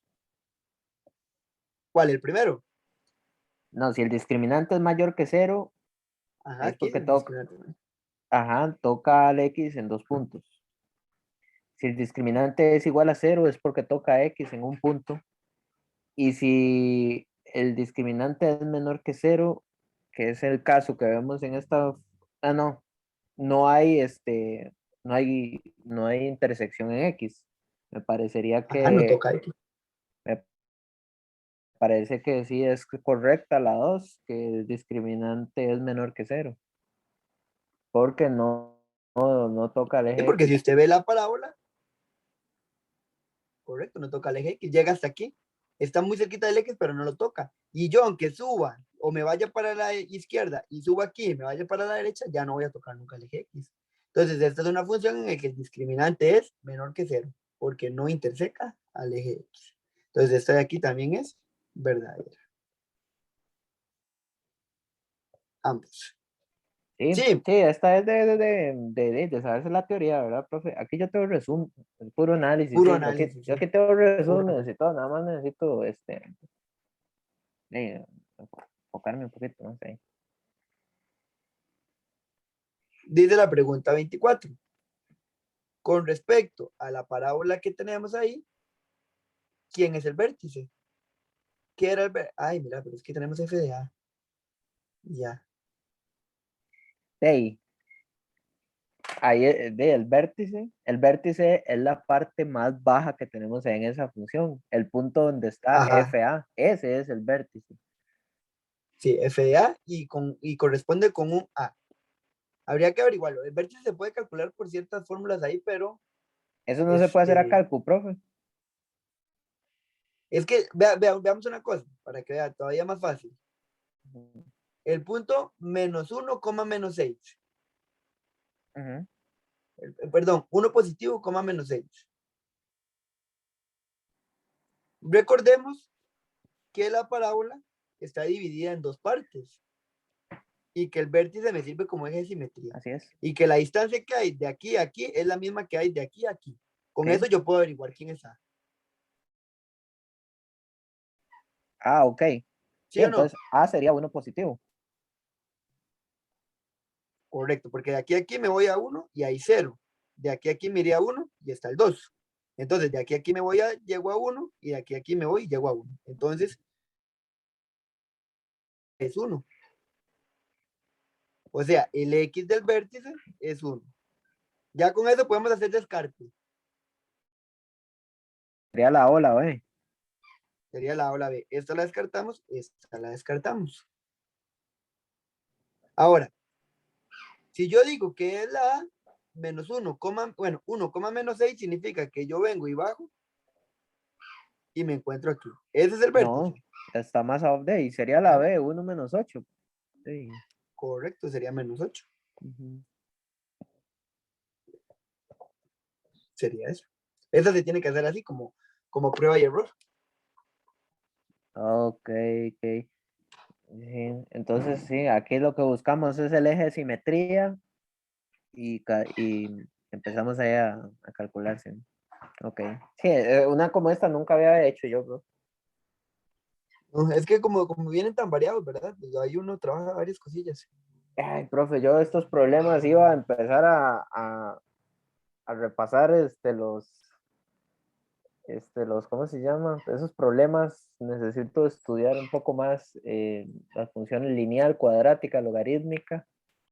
¿Cuál? El primero. No, si el discriminante es mayor que cero, Ajá, es aquí porque el discriminante. toca al X en 2 puntos. Si el discriminante es igual a cero, es porque toca X en un punto. Y si el discriminante es menor que cero, que es el caso que vemos en esta, no, no hay no hay intersección en X. Me parecería Ajá, no que, toca X. me parece que sí es correcta la 2, que el discriminante es menor que cero, porque no toca el Sí, eje porque si X. usted ve la parábola, correcto, no toca el eje X, llega hasta aquí. Está muy cerquita del X, pero no lo toca. Y yo, aunque suba o me vaya para la izquierda y suba aquí y me vaya para la derecha, ya no voy a tocar nunca el eje X. Entonces, esta es una función en la que el discriminante es menor que cero, porque no interseca al eje X. Entonces, esta de aquí también es verdadera. Ambos. Sí, Sí, sí, esta es de saberse la teoría, ¿verdad, profe? Aquí yo tengo resumen, el puro análisis, puro sí. análisis, Yo sí. aquí tengo Puro. resúmenes y todo, nada más necesito eh, enfocarme un poquito, no sé. Dice la pregunta 24. Con respecto a la parábola que tenemos ahí, ¿quién es el vértice? ¿Qué era el vértice? Ay, mira, pero es que tenemos f de a. Ya. De ahí, el vértice es la parte más baja que tenemos en esa función, el punto donde está Ajá. FA, ese es el vértice. Sí, f de a y corresponde con un a. Habría que averiguarlo. El vértice se puede calcular por ciertas fórmulas ahí, pero Eso no se puede hacer a este, cálculo, profe. Es que, veamos una cosa, para que vea todavía más fácil. Ujú, El punto -1, -6. ujú. Perdón, 1 positivo, -6. Recordemos que la parábola está dividida en dos partes y que el vértice me sirve como eje de simetría. Así es. Y que la distancia que hay de aquí a aquí es la misma que hay de aquí a aquí. Con Ok. eso yo puedo averiguar quién es A. Ah, ok. ¿Sí Sí, o no? entonces A sería uno positivo. Correcto, porque de aquí a aquí me voy a 1 y hay 0. De aquí a aquí me iría a 1 y está el 2. Entonces, de aquí a aquí me voy llego a 1 y de aquí a aquí me voy y llego a 1. Entonces, es 1. O sea, el X del vértice es 1. Ya con eso podemos hacer descarte. Sería la O, la B. Sería la A o la B. Esta la descartamos, esta la descartamos. Ahora, si yo digo que es la A, menos 1, bueno, 1, -6 significa que yo vengo y bajo y me encuentro aquí. Ese es el No, vértice. está más off day. Sería la Ajá. B, 1 menos 8. Sí. Correcto, sería -8. Ujú. Sería eso. Esa se tiene que hacer así como prueba y error. Ok, ok. Sí, entonces, sí, aquí lo que buscamos es el eje de simetría y empezamos ahí a calcular. Sí. Ok. Sí, una como esta nunca había hecho yo, bro. No, es que como vienen tan variados, ¿verdad? Pues ahí uno trabaja varias cosillas. Ay, profe, yo estos problemas iba a empezar a repasar ¿cómo se llama? Esos problemas necesito estudiar un poco más las funciones lineal, cuadrática, logarítmica